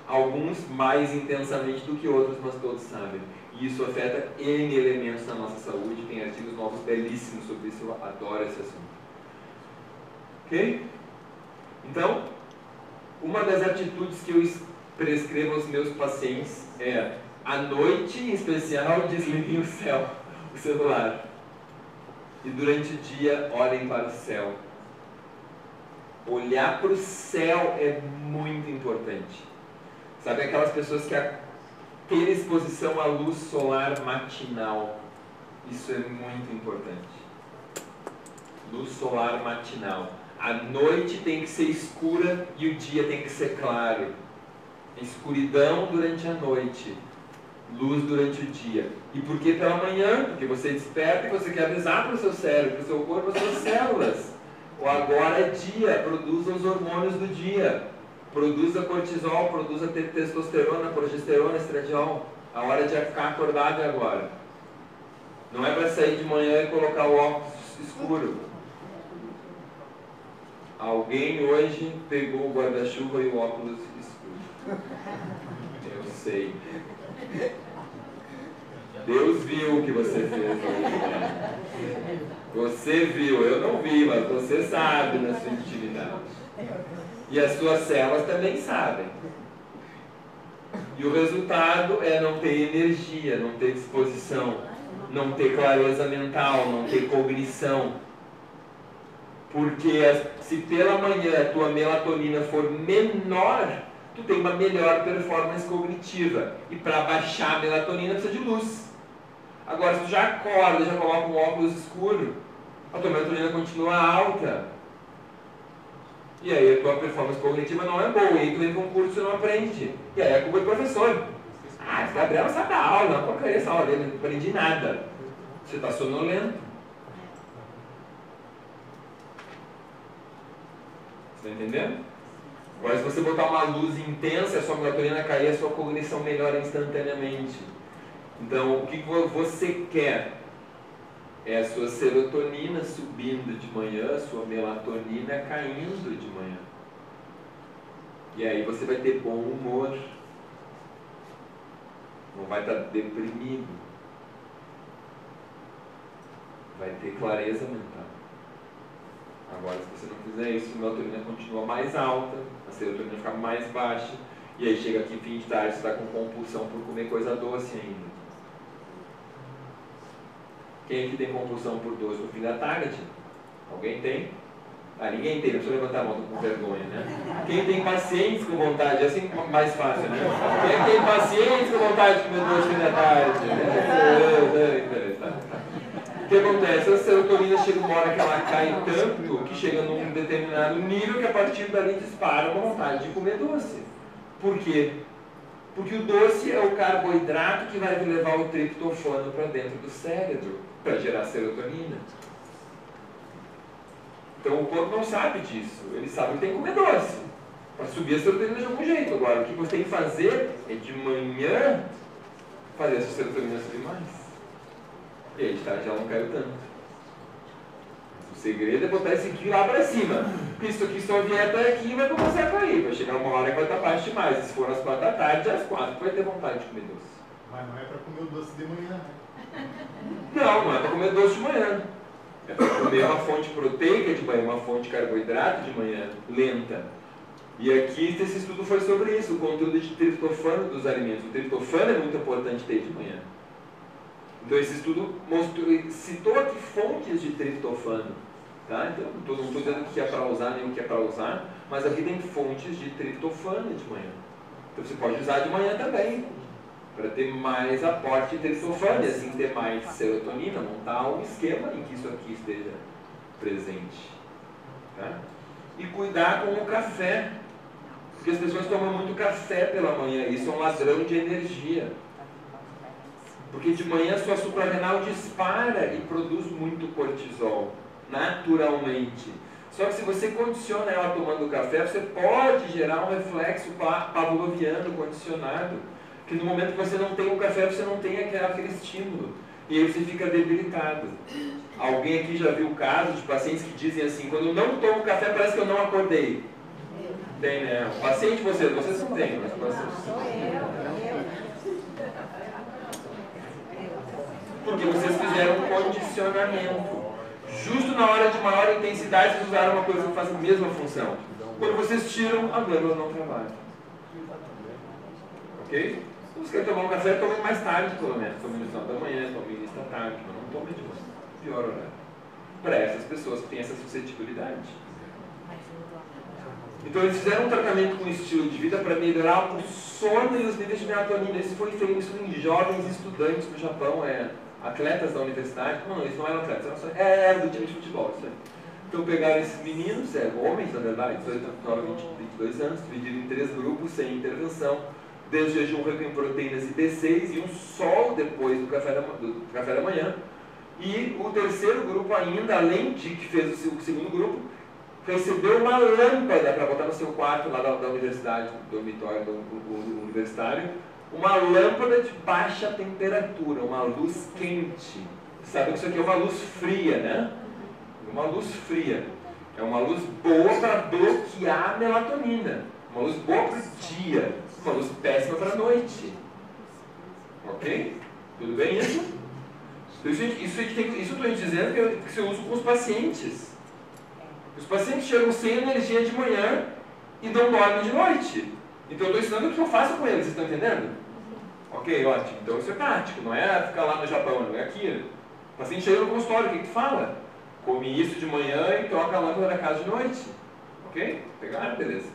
Alguns mais intensamente do que outros, mas todos sabem. E isso afeta N elementos na nossa saúde. Tem artigos novos belíssimos sobre isso, eu adoro esse assunto. Ok? Então, uma das atitudes que eu prescrevo aos meus pacientes é, à noite, em especial, desliguem o celular. E durante o dia, olhem para o céu. Olhar para o céu é muito importante. Sabe aquelas pessoas que ter exposição à luz solar matinal? Isso é muito importante. Luz solar matinal. A noite tem que ser escura e o dia tem que ser claro. Escuridão durante a noite, luz durante o dia. E por que pela manhã? Porque você desperta e você quer avisar para o seu cérebro, para o seu corpo, para as suas células. O agora é dia, produza os hormônios do dia. Produza cortisol, produza testosterona, progesterona, estradiol. A hora de ficar acordado é agora. Não é para sair de manhã e colocar o óculos escuro. Alguém hoje pegou o guarda-chuva e o óculos escuro. Eu sei. Deus viu o que você fez hoje. Você viu, eu não vi, mas você sabe na sua intimidade. E as suas células também sabem. E o resultado é não ter energia, não ter disposição, não ter clareza mental, não ter cognição. Porque se pela manhã a tua melatonina for menor, tu tem uma melhor performance cognitiva. E para baixar a melatonina precisa de luz. Agora, se tu já acorda, já coloca um óculos escuro, a tua melatonina continua alta. E aí a tua performance cognitiva não é boa. E aí tu vem para um curso e não aprende. E aí é culpa do professor. Ah, esse Gabriel sabe da aula, não porcaria essa aula dele, não aprendi nada. Você está sonolento. Você está entendendo? Agora, se você botar uma luz intensa, a sua melatonina cair, a sua cognição melhora instantaneamente. Então, o que você quer? É a sua serotonina subindo de manhã, a sua melatonina caindo de manhã. E aí você vai ter bom humor. Não vai estar deprimido. Vai ter clareza mental. Agora, se você não fizer isso, a melatonina continua mais alta, a serotonina fica mais baixa, e aí chega aqui fim de tarde, você está com compulsão por comer coisa doce ainda. Quem aqui tem compulsão por doce no fim da tarde? Alguém tem? Ah, ninguém tem, não precisa levantar a mão, estou com vergonha, né? Quem tem pacientes com vontade, é assim mais fácil, né? Quem tem pacientes com vontade de comer doce no fim da tarde? O que acontece? A serotonina chega uma hora que ela cai tanto que chega num determinado nível que a partir dali dispara uma vontade de comer doce. Por quê? Porque o doce é o carboidrato que vai levar o triptofano para dentro do cérebro, para gerar serotonina. Então o corpo não sabe disso, ele sabe que tem que comer doce, para subir a serotonina de algum jeito. Agora, o que você tem que fazer é de manhã fazer essa serotonina subir mais. E aí de tarde ela não caiu tanto. O segredo é botar esse aqui lá para cima. Porque isso aqui só vier até aqui vai começar a cair. Vai chegar uma hora que vai estar baixo demais. Se for às 4 da tarde, às 4 vai ter vontade de comer doce. Mas não é para comer o doce de manhã, né? Não é para comer doce de manhã. É para comer uma fonte proteica de manhã, uma fonte de carboidrato de manhã, lenta. E aqui esse estudo foi sobre isso, o conteúdo de triptofano dos alimentos. O triptofano é muito importante ter de manhã. Então esse estudo citou aqui fontes de triptofano. Tá? Então, não estou dizendo o que é para usar nem o que é para usar, mas aqui tem fontes de triptofano de manhã. Então você pode usar de manhã também, para ter mais aporte de triptofano e assim ter mais serotonina, montar um esquema em que isso aqui esteja presente. Tá? E cuidar com o café, porque as pessoas tomam muito café pela manhã, isso é um ladrão de energia. Porque de manhã sua suprarrenal dispara e produz muito cortisol, naturalmente. Só que se você condiciona ela tomando café, você pode gerar um reflexo pavloviano condicionado, que no momento que você não tem o café, você não tem aquele estímulo. E aí você fica debilitado. Alguém aqui já viu casos de pacientes que dizem assim, quando eu não tomo café parece que eu não acordei. Tem, né? O paciente, vocês não têm, mas o paciente Sou eu. porque vocês fizeram um condicionamento. Justo na hora de maior intensidade, vocês usaram uma coisa que faz a mesma função. Quando vocês tiram, a glândula não trabalha. Ok? Se você quer tomar um café, tome mais tarde, pelo menos. Tome no final da manhã, tome no início da tarde, mas não tome de manhã. Pior horário. Para essas pessoas que têm essa suscetibilidade. Então eles fizeram um tratamento com estilo de vida para melhorar o sono e os níveis de melatonina. Isso foi feito em jovens estudantes no Japão, atletas da universidade. Não, eles não eram atletas, eram do time de futebol. Isso aí. Então pegaram esses meninos, homens na verdade, 18 a 22 anos, dividiram em 3 grupos sem intervenção, desde jejum rico em proteínas e B6 e um sol depois do café da manhã. E o terceiro grupo ainda, além de que fez o segundo grupo, recebeu uma lâmpada para botar no seu quarto lá da universidade, do dormitório do universitário, uma lâmpada de baixa temperatura, uma luz quente. Sabe que isso aqui é uma luz fria, né? Uma luz fria. É uma luz boa para bloquear a melatonina. Uma luz boa para o dia, uma luz péssima para a noite. Ok? Tudo bem isso? Isso eu estou dizendo que eu uso com os pacientes. Os pacientes chegam sem energia de manhã e não dormem de noite. Então eu estou ensinando o que eu faço com eles, vocês estão entendendo? Ok, ótimo. Então isso é prático, não é ficar lá no Japão, não é aqui. O paciente chega no consultório, o que tu fala? Come isso de manhã e troca a lâmpada da casa de noite. Ok? Pegaram? Beleza.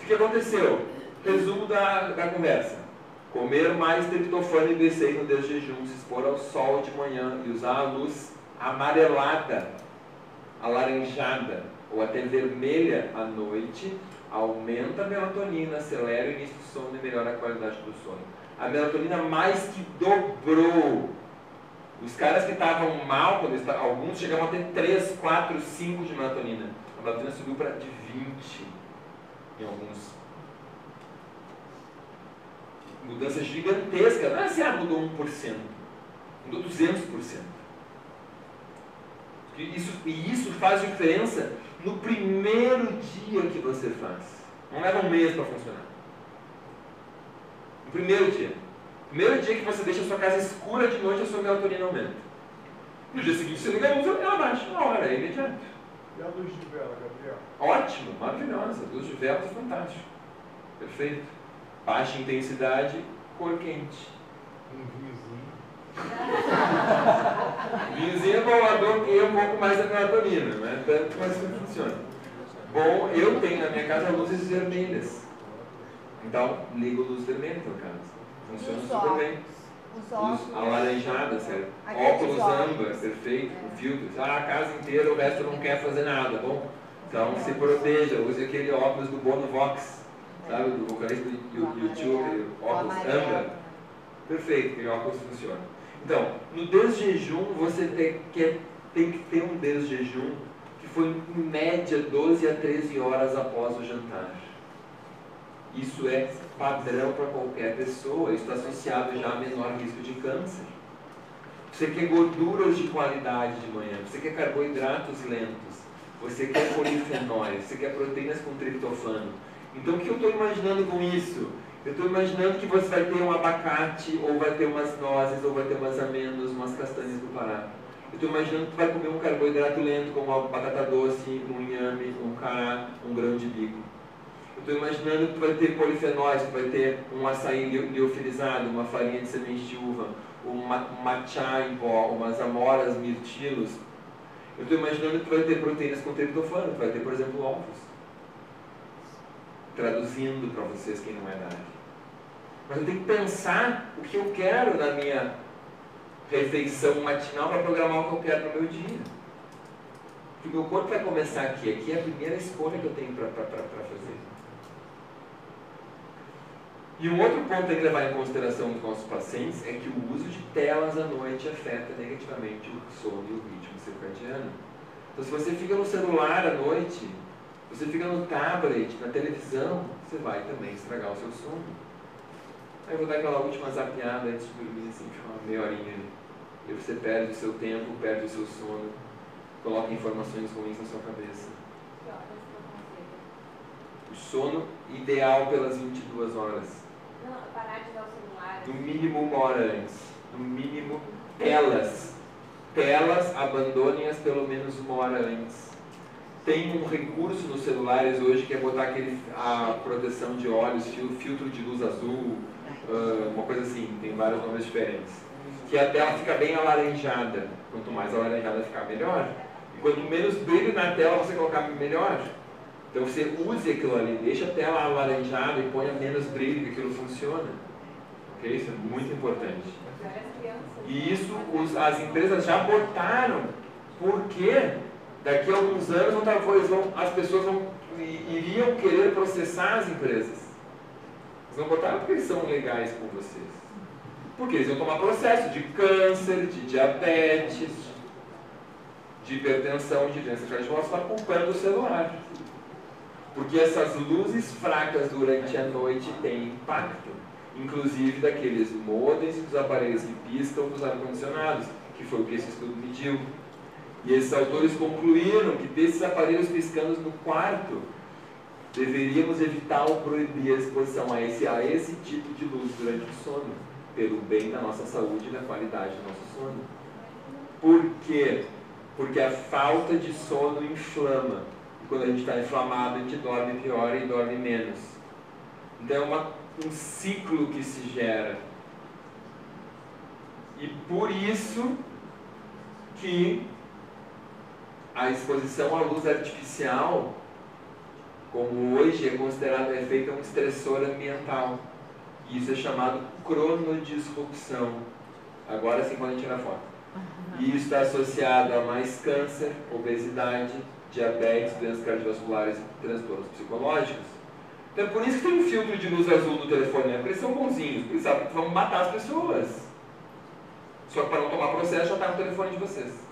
O que aconteceu? Resumo da conversa. Comer mais triptofano e B6 no dia de jejum, se expor ao sol de manhã e usar a luz amarelada, alaranjada ou até vermelha à noite, aumenta a melatonina, acelera o início do sono e melhora a qualidade do sono. A melatonina mais que dobrou. Os caras que estavam mal, alguns chegavam a ter 3, 4, 5 de melatonina. A melatonina subiu para de 20 em alguns. Mudança gigantesca. Não é assim, mudou 1%. Mudou 200%. E isso faz diferença no primeiro dia que você faz. Não leva um mês para funcionar. No primeiro dia. No primeiro dia que você deixa a sua casa escura de noite, a sua melatonina aumenta. No dia seguinte você liga a luz, ela baixa. Na hora, é imediato. E a luz de vela, Gabriel? Ótimo, maravilhosa. A luz de vela é fantástico. Perfeito. Baixa intensidade, cor quente. Um vinhozinho. Vinhozinho é bom, e um pouco mais da melatonina, né? Tanto mais que funciona. Bom, eu tenho na minha casa luzes vermelhas. Então, ligo luz vermelha na tua casa. Funciona super bem. Luz alaranjada, sério. Óculos âmbar, perfeito, com filtros. A casa inteira, o resto não quer fazer nada, bom? Então, se proteja, use aquele óculos do Bono Vox, sabe? Do vocalista do YouTube, óculos âmbar. Perfeito, aquele óculos funciona. Então, no desjejum, você tem que ter um desjejum que foi em média 12 a 13 horas após o jantar. Isso é padrão para qualquer pessoa, isso está associado já a menor risco de câncer. Você quer gorduras de qualidade de manhã, você quer carboidratos lentos, você quer polifenóis, você quer proteínas com triptofano. Então o que eu estou imaginando com isso? Eu estou imaginando que você vai ter um abacate, ou vai ter umas nozes, ou vai ter umas amêndoas, umas castanhas do Pará. Eu estou imaginando que tu vai comer um carboidrato lento, como uma batata doce, um inhame, um cará, um grão de bico. Eu estou imaginando que tu vai ter polifenóis, tu vai ter um açaí liofilizado, uma farinha de semente de uva, um matcha em pó, umas amoras, mirtilos. Eu estou imaginando que tu vai ter proteínas com triptofano, tu vai ter, por exemplo, ovos. Traduzindo para vocês quem não é da área. Mas eu tenho que pensar o que eu quero na minha refeição matinal para programar o que eu quero no meu dia. Porque o meu corpo vai começar aqui. Aqui é a primeira escolha que eu tenho para fazer. E um outro ponto que tem que levar em consideração dos nossos pacientes é que o uso de telas à noite afeta negativamente o sono e o ritmo circadiano. Então, se você fica no celular à noite, você fica no tablet, na televisão, você vai também estragar o seu sono. Aí eu vou dar aquela última zapeada antes de dormir, assim, uma meia horinha. E você perde o seu tempo, perde o seu sono, coloca informações ruins na sua cabeça. O sono ideal pelas 22 horas. Não, parar de usar o celular. No mínimo 1 hora antes. No mínimo, telas. Telas, abandonem-as pelo menos 1 hora antes. Tem um recurso nos celulares hoje que é botar a proteção de olhos, filtro de luz azul, uma coisa assim, tem vários nomes diferentes. Que a tela fica bem alaranjada. Quanto mais alaranjada ficar, melhor. E quanto menos brilho na tela você colocar, melhor. Então você use aquilo ali, deixa a tela alaranjada e ponha menos brilho, que aquilo funciona. Ok? Isso é muito importante. E isso as empresas já botaram, porque daqui a alguns anos as pessoas iriam querer processar as empresas. Eles não botaram porque eles são legais com vocês. Porque eles iam tomar processo de câncer, de diabetes, de hipertensão, de doença cardiovascular, culpando o celular. Porque essas luzes fracas durante a noite têm impacto, inclusive daqueles modems e dos aparelhos que piscam dos ar-condicionados, que foi o que esse estudo mediu. E esses autores concluíram que desses aparelhos piscando no quarto, deveríamos evitar ou proibir a exposição a esse tipo de luz durante o sono, pelo bem da nossa saúde e da qualidade do nosso sono. Por quê? Porque a falta de sono inflama. E quando a gente está inflamado, a gente dorme pior e dorme menos. Então é um ciclo que se gera. E por isso que a exposição à luz artificial, como hoje é considerado, é feita um estressor ambiental. E isso é chamado cronodisrupção. Agora sim pode tirar foto. E isso está associado a mais câncer, obesidade, diabetes, doenças cardiovasculares e transtornos psicológicos. Então por isso que tem um filtro de luz azul no telefone, né? Porque eles são bonzinhos, porque eles sabem que vão matar as pessoas. Só que para não tomar processo já está no telefone de vocês.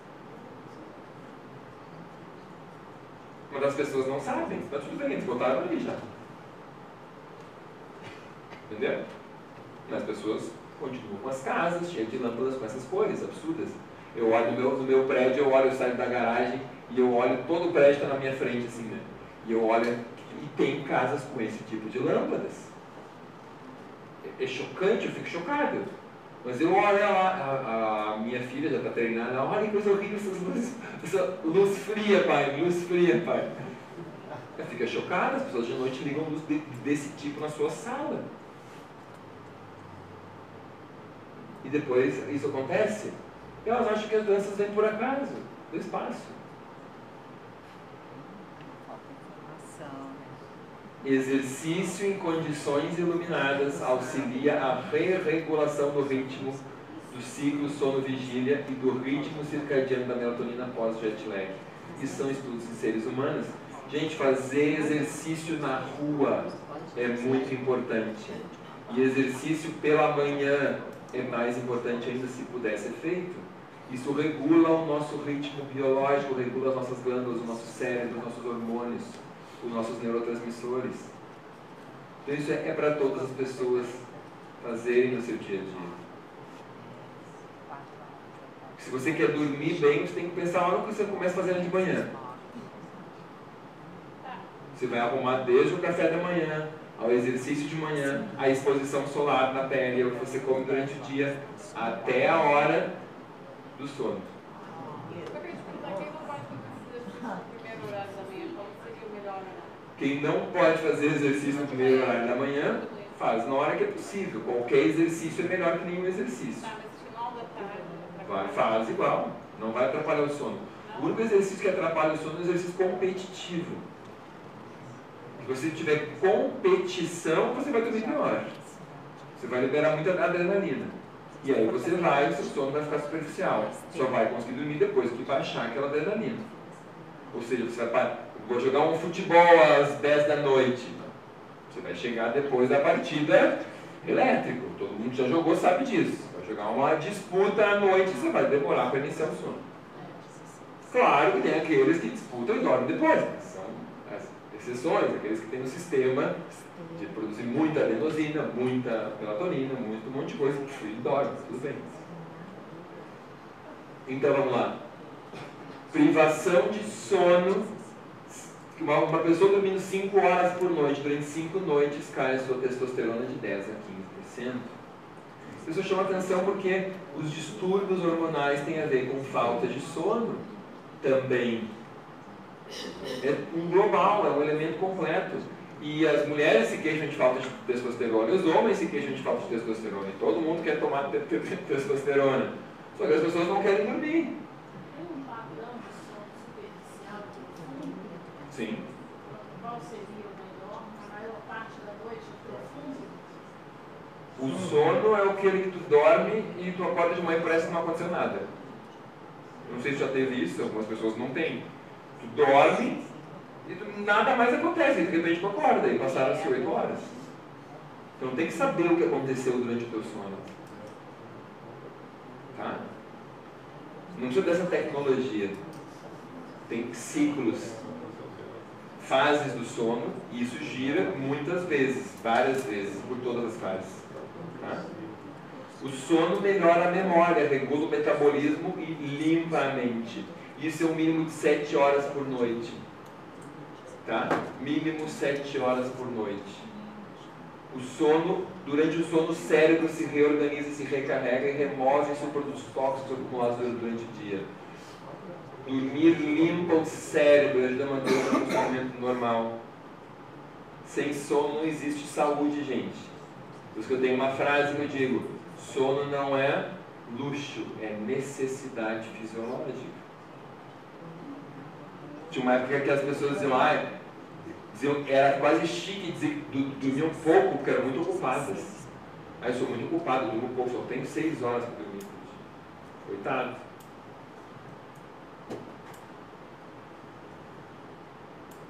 Mas as pessoas não sabem, mas tudo bem, eles botaram ali já. Entendeu? Mas as pessoas continuam com as casas cheias de lâmpadas com essas cores absurdas. Eu olho no meu prédio, eu saio da garagem e eu olho, todo o prédio está na minha frente assim, né? E eu olho e tem casas com esse tipo de lâmpadas. É chocante, eu fico chocado. Mas eu olho lá, a minha filha já está treinando, olha que coisa horrível essas luzes, essa luz fria, pai, luz fria, pai. Ela fica chocada, as pessoas de noite ligam luz desse tipo na sua sala. E depois isso acontece, e elas acham que as doenças vêm por acaso, do espaço. Exercício em condições iluminadas auxilia a regulação do ritmo do ciclo sono-vigília e do ritmo circadiano da melatonina pós-jet lag. Isso são estudos em seres humanos. Gente, fazer exercício na rua é muito importante. E exercício pela manhã é mais importante ainda se puder ser feito. Isso regula o nosso ritmo biológico, regula as nossas glândulas, o nosso cérebro, os nossos hormônios, os nossos neurotransmissores. Então isso é para todas as pessoas fazerem no seu dia a dia. Se você quer dormir bem, você tem que pensar no que você começa fazendo de manhã. Você vai arrumar desde o café da manhã, ao exercício de manhã, à exposição solar na pele, ao que você come durante o dia, até a hora do sono. Quem não pode fazer exercício no primeiro horário da manhã, faz na hora que é possível. Qualquer exercício é melhor que nenhum exercício. Faz igual, não vai atrapalhar o sono. O único exercício que atrapalha o sono é o exercício competitivo. Se você tiver competição, você vai dormir pior. Você vai liberar muita adrenalina. E aí você o seu sono vai ficar superficial. Só vai conseguir dormir depois que baixar aquela adrenalina. Ou seja, você vou jogar um futebol às 10 da noite. Você vai chegar depois da partida elétrico. Todo mundo já jogou, sabe disso. Vai jogar uma disputa à noite, você vai demorar para iniciar o sono. Claro que tem aqueles que disputam e dormem depois. São as exceções, aqueles que têm um sistema de produzir muita adenosina, muita melatonina, um monte de coisa, e dorme, tudo bem. Então vamos lá. Privação de sono Uma pessoa dormindo 5 horas por noite, durante 5 noites, cai a sua testosterona de 10 a 15%. Isso chama atenção porque os distúrbios hormonais têm a ver com falta de sono também. É um global, é um elemento completo. E as mulheres se queixam de falta de testosterona, e os homens se queixam de falta de testosterona. E todo mundo quer tomar testosterona. Só que as pessoas não querem dormir. Tem um padrão de sono superficial profundo? Sim. Qual seria o melhor? A maior parte da noite profundo? O sono é aquele que tu dorme e tu acorda de manhã e parece que não aconteceu nada. Não sei se já teve isso, algumas pessoas não têm. Tu dorme e nada mais acontece, de repente tu acorda e passaram-se 8 horas. Então tem que saber o que aconteceu durante o teu sono. Tá? Não precisa dessa tecnologia. Tem ciclos, fases do sono, e isso gira muitas vezes, várias vezes, por todas as fases. Tá? O sono melhora a memória, regula o metabolismo e limpa a mente. Isso é um mínimo de 7 horas por noite. Tá? Mínimo 7 horas por noite. O sono, durante o sono, o cérebro se reorganiza, se recarrega e remove os produtos tóxicos acumulados durante o dia. Dormir limpa o cérebro, ajuda a manter o funcionamento normal. Sem sono não existe saúde, gente. Por isso que eu tenho uma frase que eu digo: sono não é luxo, é necessidade fisiológica. Tinha uma época que as pessoas diziam, era quase chique dizer que dormiam pouco, porque eram muito ocupadas. Aí eu sou muito ocupado, eu durmo pouco, só tenho 6 horas para dormir. Coitado.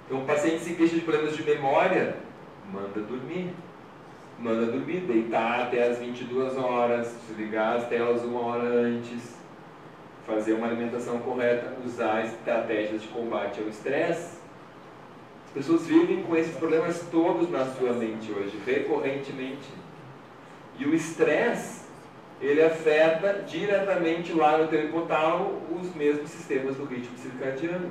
Então o paciente se queixa de problemas de memória, manda dormir. Manda dormir, deitar até as 22 horas, desligar as telas 1 hora antes, fazer uma alimentação correta, usar estratégias de combate ao estresse. As pessoas vivem com esses problemas todos na sua mente hoje, recorrentemente. E o estresse, ele afeta diretamente lá no teu hipotálamo os mesmos sistemas do ritmo circadiano.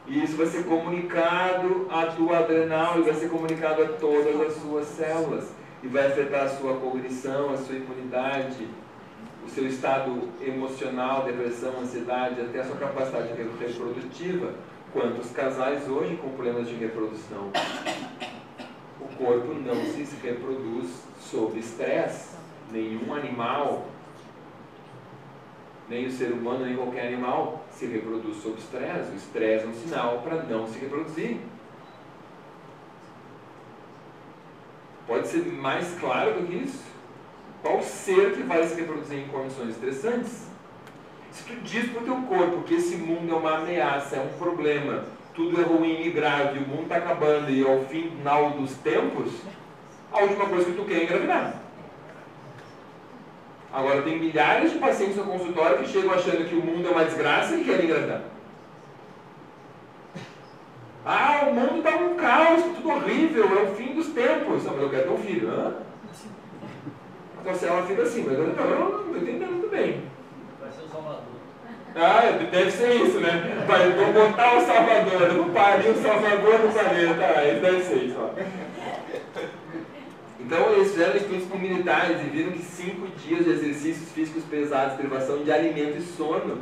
E isso vai ser comunicado à tua adrenal e vai ser comunicado a todas as suas células. E vai afetar a sua cognição, a sua imunidade, o seu estado emocional, depressão, ansiedade, até a sua capacidade reprodutiva. Quantos casais hoje com problemas de reprodução? O corpo não se reproduz sob estresse. Nenhum animal, nem o ser humano, nem qualquer animal se reproduz sob estresse. O estresse é um sinal para não se reproduzir. Pode ser mais claro do que isso? Qual ser que vai se reproduzir em condições estressantes? Se tu diz para o teu corpo que esse mundo é uma ameaça, é um problema, tudo é ruim e grave, o mundo está acabando e é o final dos tempos, a última coisa que tu quer é engravidar. Agora tem milhares de pacientes no consultório que chegam achando que o mundo é uma desgraça e querem engravidar. Ah, o mundo está um caos, tudo horrível, é o fim dos tempos. Não, mas eu quero ter um filho. Hã? A tua célula fica assim, mas eu não estou entendendo muito bem. Vai ser o Salvador. Ah, deve ser isso, né? Vou botar o Salvador, eu vou parir o Salvador no planeta. Ah, isso deve ser isso, ó. Então eles fizeram estudos com militares e viram que 5 dias de exercícios físicos pesados, privação de alimento e sono,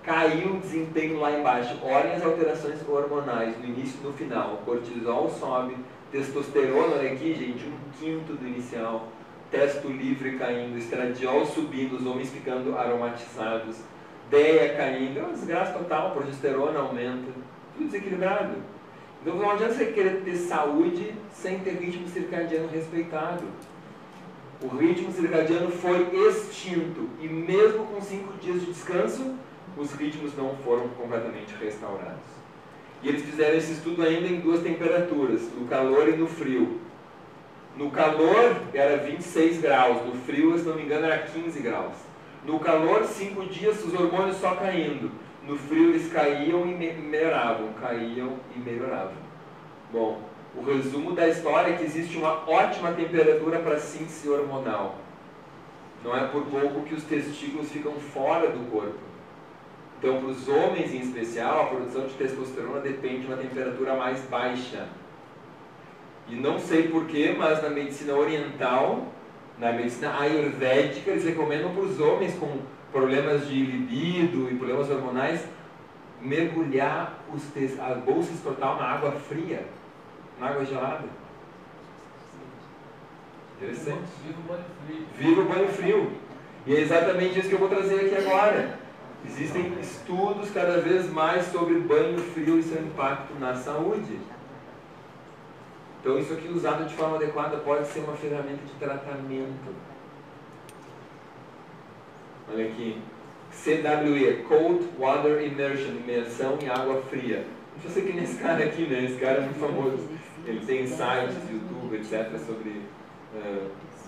caiu o desempenho lá embaixo. Olhem as alterações hormonais no início e no final. O cortisol sobe, testosterona, olha aqui, gente, 1/5 do inicial. Testo livre caindo, estradiol subindo, os homens ficando aromatizados, DEA caindo, é uma desgraça total, progesterona aumenta, tudo desequilibrado. Então não adianta você querer ter saúde sem ter ritmo circadiano respeitado. O ritmo circadiano foi extinto e mesmo com 5 dias de descanso, os ritmos não foram completamente restaurados. E eles fizeram esse estudo ainda em 2 temperaturas, no calor e no frio. No calor era 26 graus, no frio, se não me engano, era 15 graus. No calor, 5 dias, os hormônios só caindo. No frio, eles caíam e melhoravam, caíam e melhoravam. Bom, o resumo da história é que existe uma ótima temperatura para síntese hormonal. Não é por pouco que os testículos ficam fora do corpo. Então, para os homens em especial, a produção de testosterona depende de uma temperatura mais baixa. E não sei porquê, mas na medicina oriental, na medicina ayurvédica, eles recomendam para os homens com problemas de libido e problemas hormonais mergulhar a bolsa escrotal na água fria, na água gelada. Interessante. Viva o banho frio. Viva o banho frio. E é exatamente isso que eu vou trazer aqui agora. Existem estudos cada vez mais sobre banho frio e seu impacto na saúde. Então isso aqui usado de forma adequada pode ser uma ferramenta de tratamento. Olha aqui. CWE, Cold Water Immersion, imersão em água fria. Não precisa ser que nem esse cara aqui, né? Esse cara é muito famoso. Ele tem sites, YouTube, etc. sobre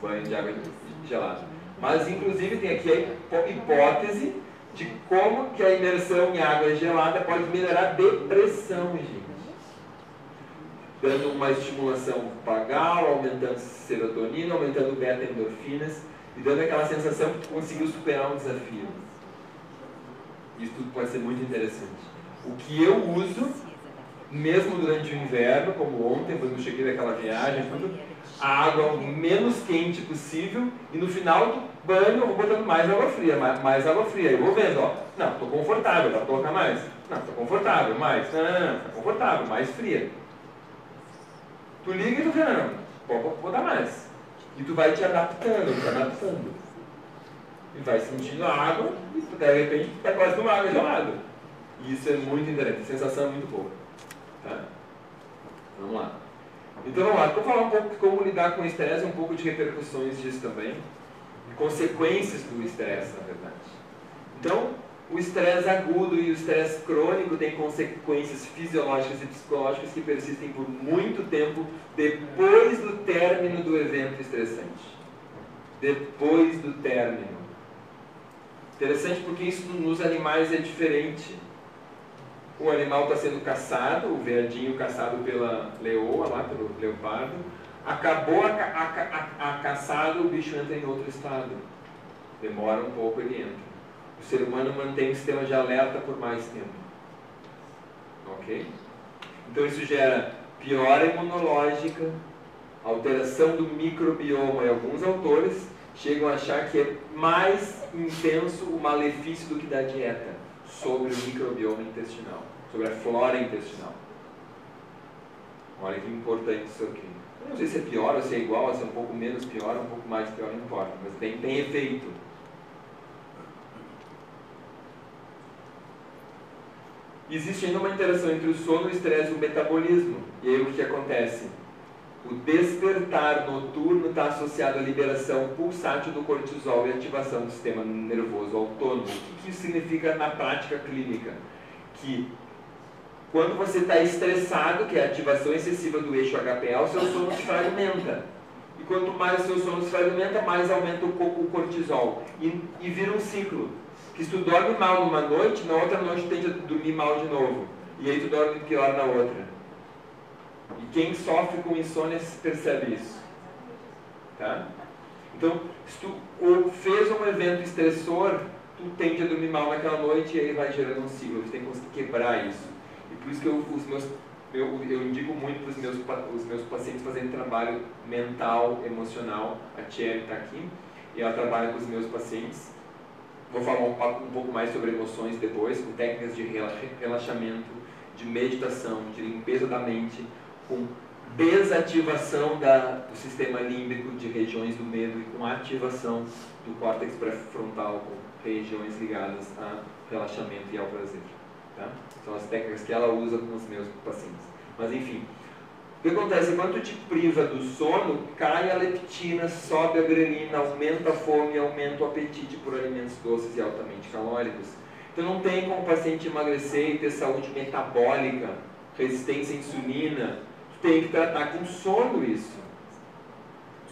banho de água gelada. Mas inclusive tem aqui a hipótese de como que a imersão em água gelada pode melhorar a depressão, gente. Dando uma estimulação vagal, aumentando serotonina, aumentando beta-endorfinas e dando aquela sensação que tu conseguiu superar um desafio. Isso tudo pode ser muito interessante. O que eu uso, mesmo durante o inverno, como ontem, quando eu cheguei daquela viagem, tudo, a água o menos quente possível e no final do banho eu vou botando mais água fria, mais água fria. Eu vou vendo, ó, não, estou confortável, dá para colocar mais. Não, estou confortável, mais. Não, está confortável, mais fria. Tu liga e tu vê, não, vou botar mais. E tu vai te adaptando. E vai sentindo a água e de repente tu está quase numa água gelada. E isso é muito interessante, a sensação é muito boa. Tá? Vamos lá. Então vamos lá, vou falar um pouco de como lidar com o estresse, um pouco de repercussões disso também. Consequências do estresse, na verdade. Então, o estresse agudo e o estresse crônico têm consequências fisiológicas e psicológicas que persistem por muito tempo depois do término do evento estressante. Depois do término. Interessante porque isso nos animais é diferente. O animal está sendo caçado, o verdinho caçado pela leoa, lá pelo leopardo. Acabou a caçada, o bicho entra em outro estado. Demora um pouco, ele entra. O ser humano mantém o sistema de alerta por mais tempo. Ok? Então isso gera piora imunológica, alteração do microbioma. E alguns autores chegam a achar que é mais intenso o malefício do que da dieta sobre o microbioma intestinal, sobre a flora intestinal. Olha que importante isso aqui. Eu não sei se é pior ou se é igual, ou se é um pouco menos pior, um pouco mais pior, não importa, mas tem efeito. Existe ainda uma interação entre o sono, o estresse e o metabolismo. E aí o que acontece? O despertar noturno está associado à liberação pulsátil do cortisol e ativação do sistema nervoso autônomo. O que isso significa na prática clínica? Que quando você está estressado, que é a ativação excessiva do eixo HPA, o seu sono se fragmenta. E quanto mais o seu sono se fragmenta, mais aumenta o cortisol. E vira um ciclo. Que se tu dorme mal numa noite, na outra noite tu tende a dormir mal de novo. E aí tu dorme pior na outra. E quem sofre com insônia percebe isso. Tá? Então, se tu fez um evento estressor, tu tende a dormir mal naquela noite e aí vai gerando um ciclo. Você tem que conseguir quebrar isso. E por isso que eu indico muito para os meus pacientes fazerem trabalho mental, emocional. A Thierry está aqui e ela trabalha com os meus pacientes. Vou falar um pouco mais sobre emoções depois, com técnicas de relaxamento, de meditação, de limpeza da mente, com desativação do sistema límbico de regiões do medo e com ativação do córtex pré-frontal, com regiões ligadas a relaxamento e ao prazer. Tá? São as técnicas que ela usa com os meus pacientes. Mas enfim, o que acontece? Quando te priva do sono, cai a leptina, sobe a grelina, aumenta a fome, aumenta o apetite por alimentos doces e altamente calóricos. Então não tem como o paciente emagrecer e ter saúde metabólica, resistência à insulina. Tu tem que tratar com sono isso.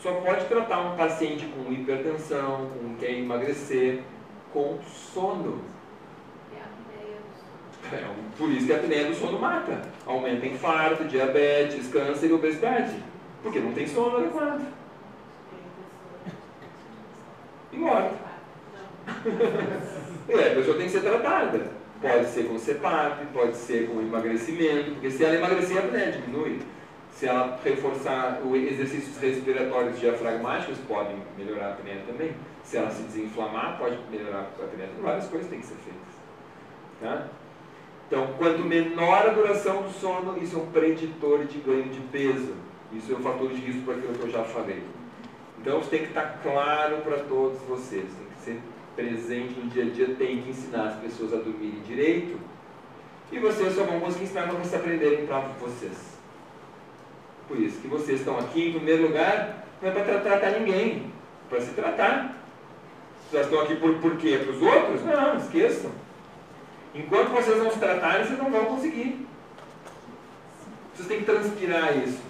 Só pode tratar um paciente com hipertensão, com quem quer emagrecer, com sono. Por isso que a apneia do sono mata. Aumenta infarto, diabetes, câncer e obesidade. Porque não tem sono adequado. E morre. A pessoa tem que ser tratada. Pode ser com CPAP, pode ser com emagrecimento, porque se ela emagrecer, a apneia diminui. Se ela reforçar os exercícios respiratórios diafragmáticos, podem melhorar a apneia também. Se ela se desinflamar, pode melhorar a apneia. Várias coisas têm que ser feitas. Tá? Então, quanto menor a duração do sono, isso é um preditor de ganho de peso. Isso é um fator de risco para aquilo que eu já falei. Então, isso tem que estar claro para todos vocês. Tem que ser presente no dia a dia, tem que ensinar as pessoas a dormirem direito. E vocês só vão conseguir ensinar quando vocês aprenderem para vocês. Por isso que vocês estão aqui, em primeiro lugar, não é para tratar ninguém, é para se tratar. Vocês estão aqui por quê? Para os outros? Não, esqueçam. Enquanto vocês não se tratarem, vocês não vão conseguir. Vocês têm que transpirar isso.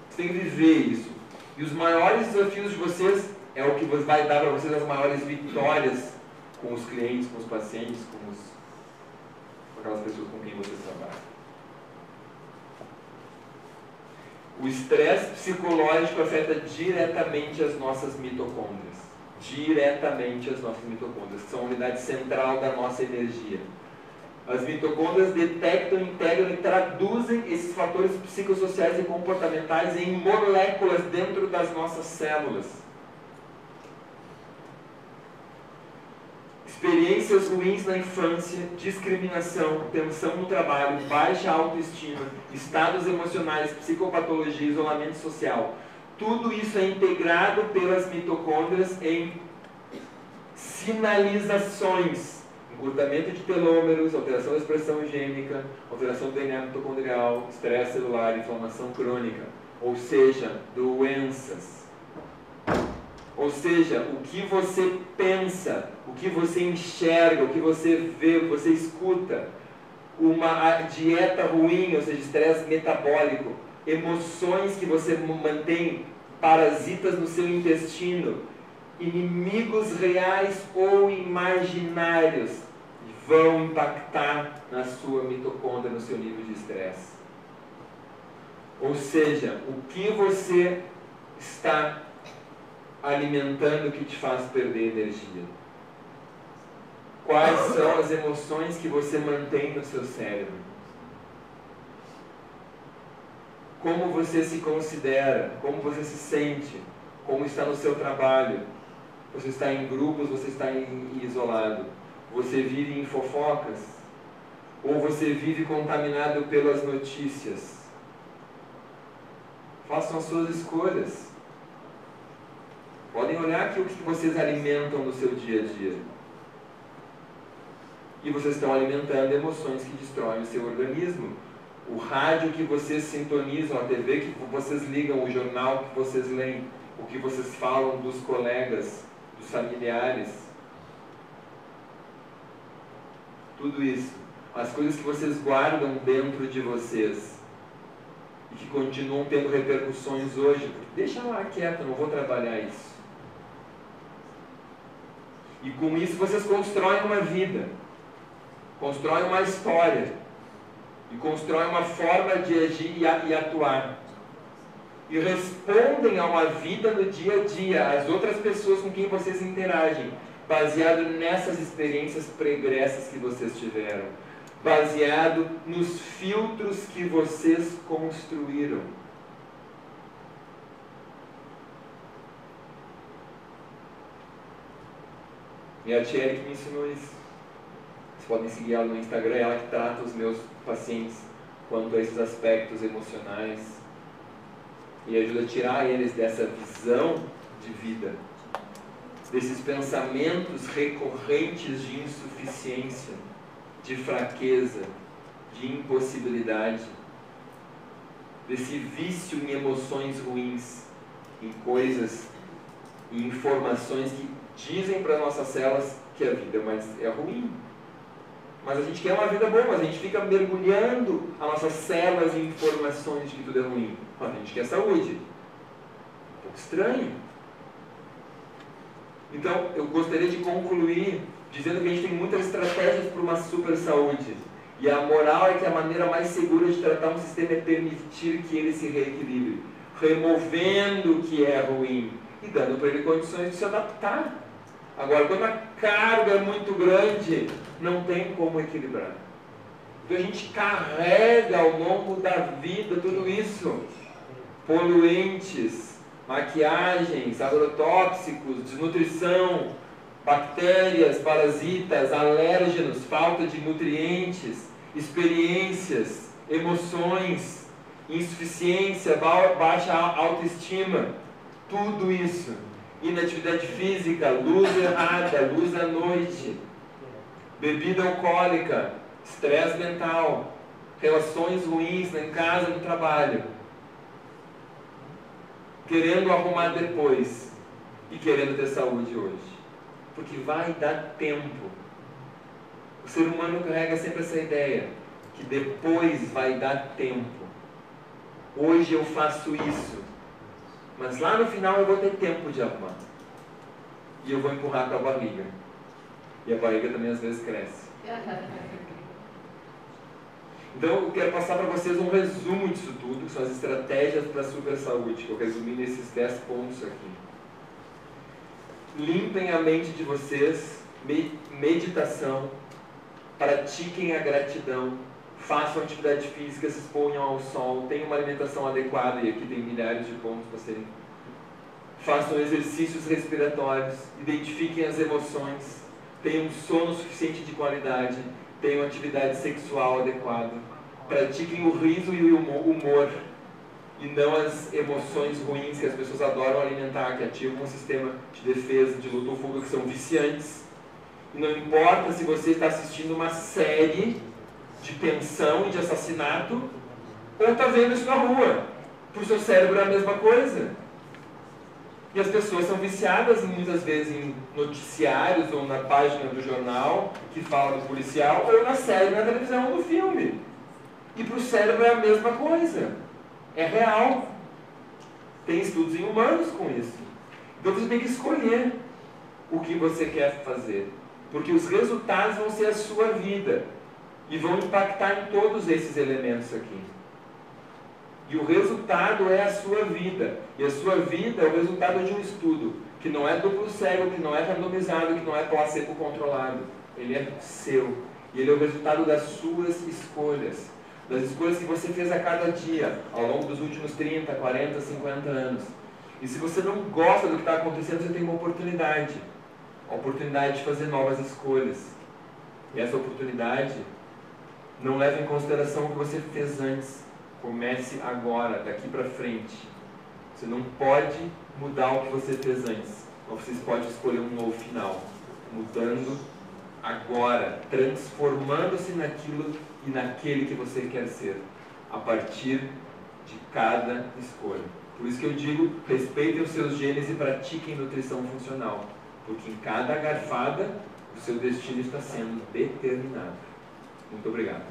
Vocês têm que viver isso. E os maiores desafios de vocês é o que vai dar para vocês as maiores vitórias com os clientes, com os pacientes, com aquelas pessoas com quem vocês trabalham. O estresse psicológico afeta diretamente as nossas mitocôndrias. Diretamente as nossas mitocôndrias, que são a unidade central da nossa energia. As mitocôndrias detectam, integram e traduzem esses fatores psicossociais e comportamentais em moléculas dentro das nossas células. Experiências ruins na infância, discriminação, tensão no trabalho, baixa autoestima, estados emocionais, psicopatologia, isolamento social. Tudo isso é integrado pelas mitocôndrias em sinalizações. Encurtamento de telômeros, alteração da expressão gênica, alteração do DNA mitocondrial, estresse celular, inflamação crônica. Ou seja, doenças. Ou seja, o que você pensa, o que você enxerga, o que você vê, o que você escuta, uma dieta ruim, ou seja, estresse metabólico, emoções que você mantém parasitas no seu intestino, inimigos reais ou imaginários vão impactar na sua mitocôndria, no seu nível de estresse. Ou seja, o que você está alimentando que te faz perder energia? Quais são as emoções que você mantém no seu cérebro? Como você se considera? Como você se sente? Como está no seu trabalho? Você está em grupos, você está isolado? Você vive em fofocas? Ou você vive contaminado pelas notícias? Façam as suas escolhas. Podem olhar aqui o que vocês alimentam no seu dia a dia. E vocês estão alimentando emoções que destroem o seu organismo. O rádio que vocês sintonizam, a TV que vocês ligam, o jornal que vocês leem, o que vocês falam dos colegas, dos familiares. Tudo isso. As coisas que vocês guardam dentro de vocês e que continuam tendo repercussões hoje. Deixa lá quieto, não vou trabalhar isso. E com isso vocês constroem uma vida, constroem uma história e constroem uma forma de agir e atuar. E respondem a uma vida no dia a dia, às outras pessoas com quem vocês interagem, baseado nessas experiências pregressas que vocês tiveram, baseado nos filtros que vocês construíram. E a Thierry que me ensinou isso. Vocês podem seguir ela no Instagram, ela que trata os meus pacientes quanto a esses aspectos emocionais e ajuda a tirar eles dessa visão de vida, desses pensamentos recorrentes de insuficiência, de fraqueza, de impossibilidade, desse vício em emoções ruins, em coisas e informações que dizem para nossas células que a vida é ruim. Mas a gente quer uma vida boa, mas a gente fica mergulhando as nossas células em informações de que tudo é ruim. Mas a gente quer saúde. Um pouco estranho. Então, eu gostaria de concluir dizendo que a gente tem muitas estratégias para uma super saúde. E a moral é que a maneira mais segura de tratar um sistema é permitir que ele se reequilibre, removendo o que é ruim e dando para ele condições de se adaptar. Agora, quando a carga é muito grande, não tem como equilibrar. Então a gente carrega ao longo da vida tudo isso. Poluentes, maquiagens, agrotóxicos, desnutrição, bactérias, parasitas, alérgenos, falta de nutrientes, experiências, emoções, insuficiência, baixa autoestima, tudo isso. Inatividade física, luz errada, luz à noite, bebida alcoólica, estresse mental, relações ruins em casa, no trabalho, querendo arrumar depois e querendo ter saúde hoje, porque vai dar tempo. O ser humano carrega sempre essa ideia que depois vai dar tempo. Hoje eu faço isso, mas lá no final eu vou ter tempo de arrumar e eu vou empurrar com a barriga, e a barriga também às vezes cresce. Então eu quero passar para vocês um resumo disso tudo, que são as estratégias para a super saúde, que eu resumi nesses 10 pontos aqui. Limpem a mente de vocês, meditação, pratiquem a gratidão, façam atividade física, se exponham ao sol, tenham uma alimentação adequada, e aqui tem milhares de pontos para serem. Façam exercícios respiratórios, identifiquem as emoções, tenham um sono suficiente de qualidade, tenham atividade sexual adequada, pratiquem o riso e o humor, e não as emoções ruins que as pessoas adoram alimentar, que ativam um sistema de defesa, de luta ou fuga, que são viciantes. E não importa se você está assistindo uma série de tensão e de assassinato, ou está vendo isso na rua. Para o seu cérebro é a mesma coisa. E as pessoas são viciadas muitas vezes em noticiários ou na página do jornal que fala do policial, ou na série, na televisão ou no filme. E para o cérebro é a mesma coisa. É real. Tem estudos em humanos com isso. Então você tem que escolher o que você quer fazer. Porque os resultados vão ser a sua vida. E vão impactar em todos esses elementos aqui. E o resultado é a sua vida. E a sua vida é o resultado de um estudo, que não é duplo cego, que não é randomizado, que não é placebo controlado. Ele é seu. E ele é o resultado das suas escolhas. Das escolhas que você fez a cada dia, ao longo dos últimos 30, 40, 50 anos. E se você não gosta do que está acontecendo, você tem uma oportunidade. A oportunidade de fazer novas escolhas. E essa oportunidade não leva em consideração o que você fez antes. Comece agora, daqui para frente. Você não pode mudar o que você fez antes, mas você pode escolher um novo final. Mudando agora, transformando-se naquilo e naquele que você quer ser, a partir de cada escolha. Por isso que eu digo, respeitem os seus genes e pratiquem nutrição funcional, porque em cada garfada o seu destino está sendo determinado. Muito obrigado.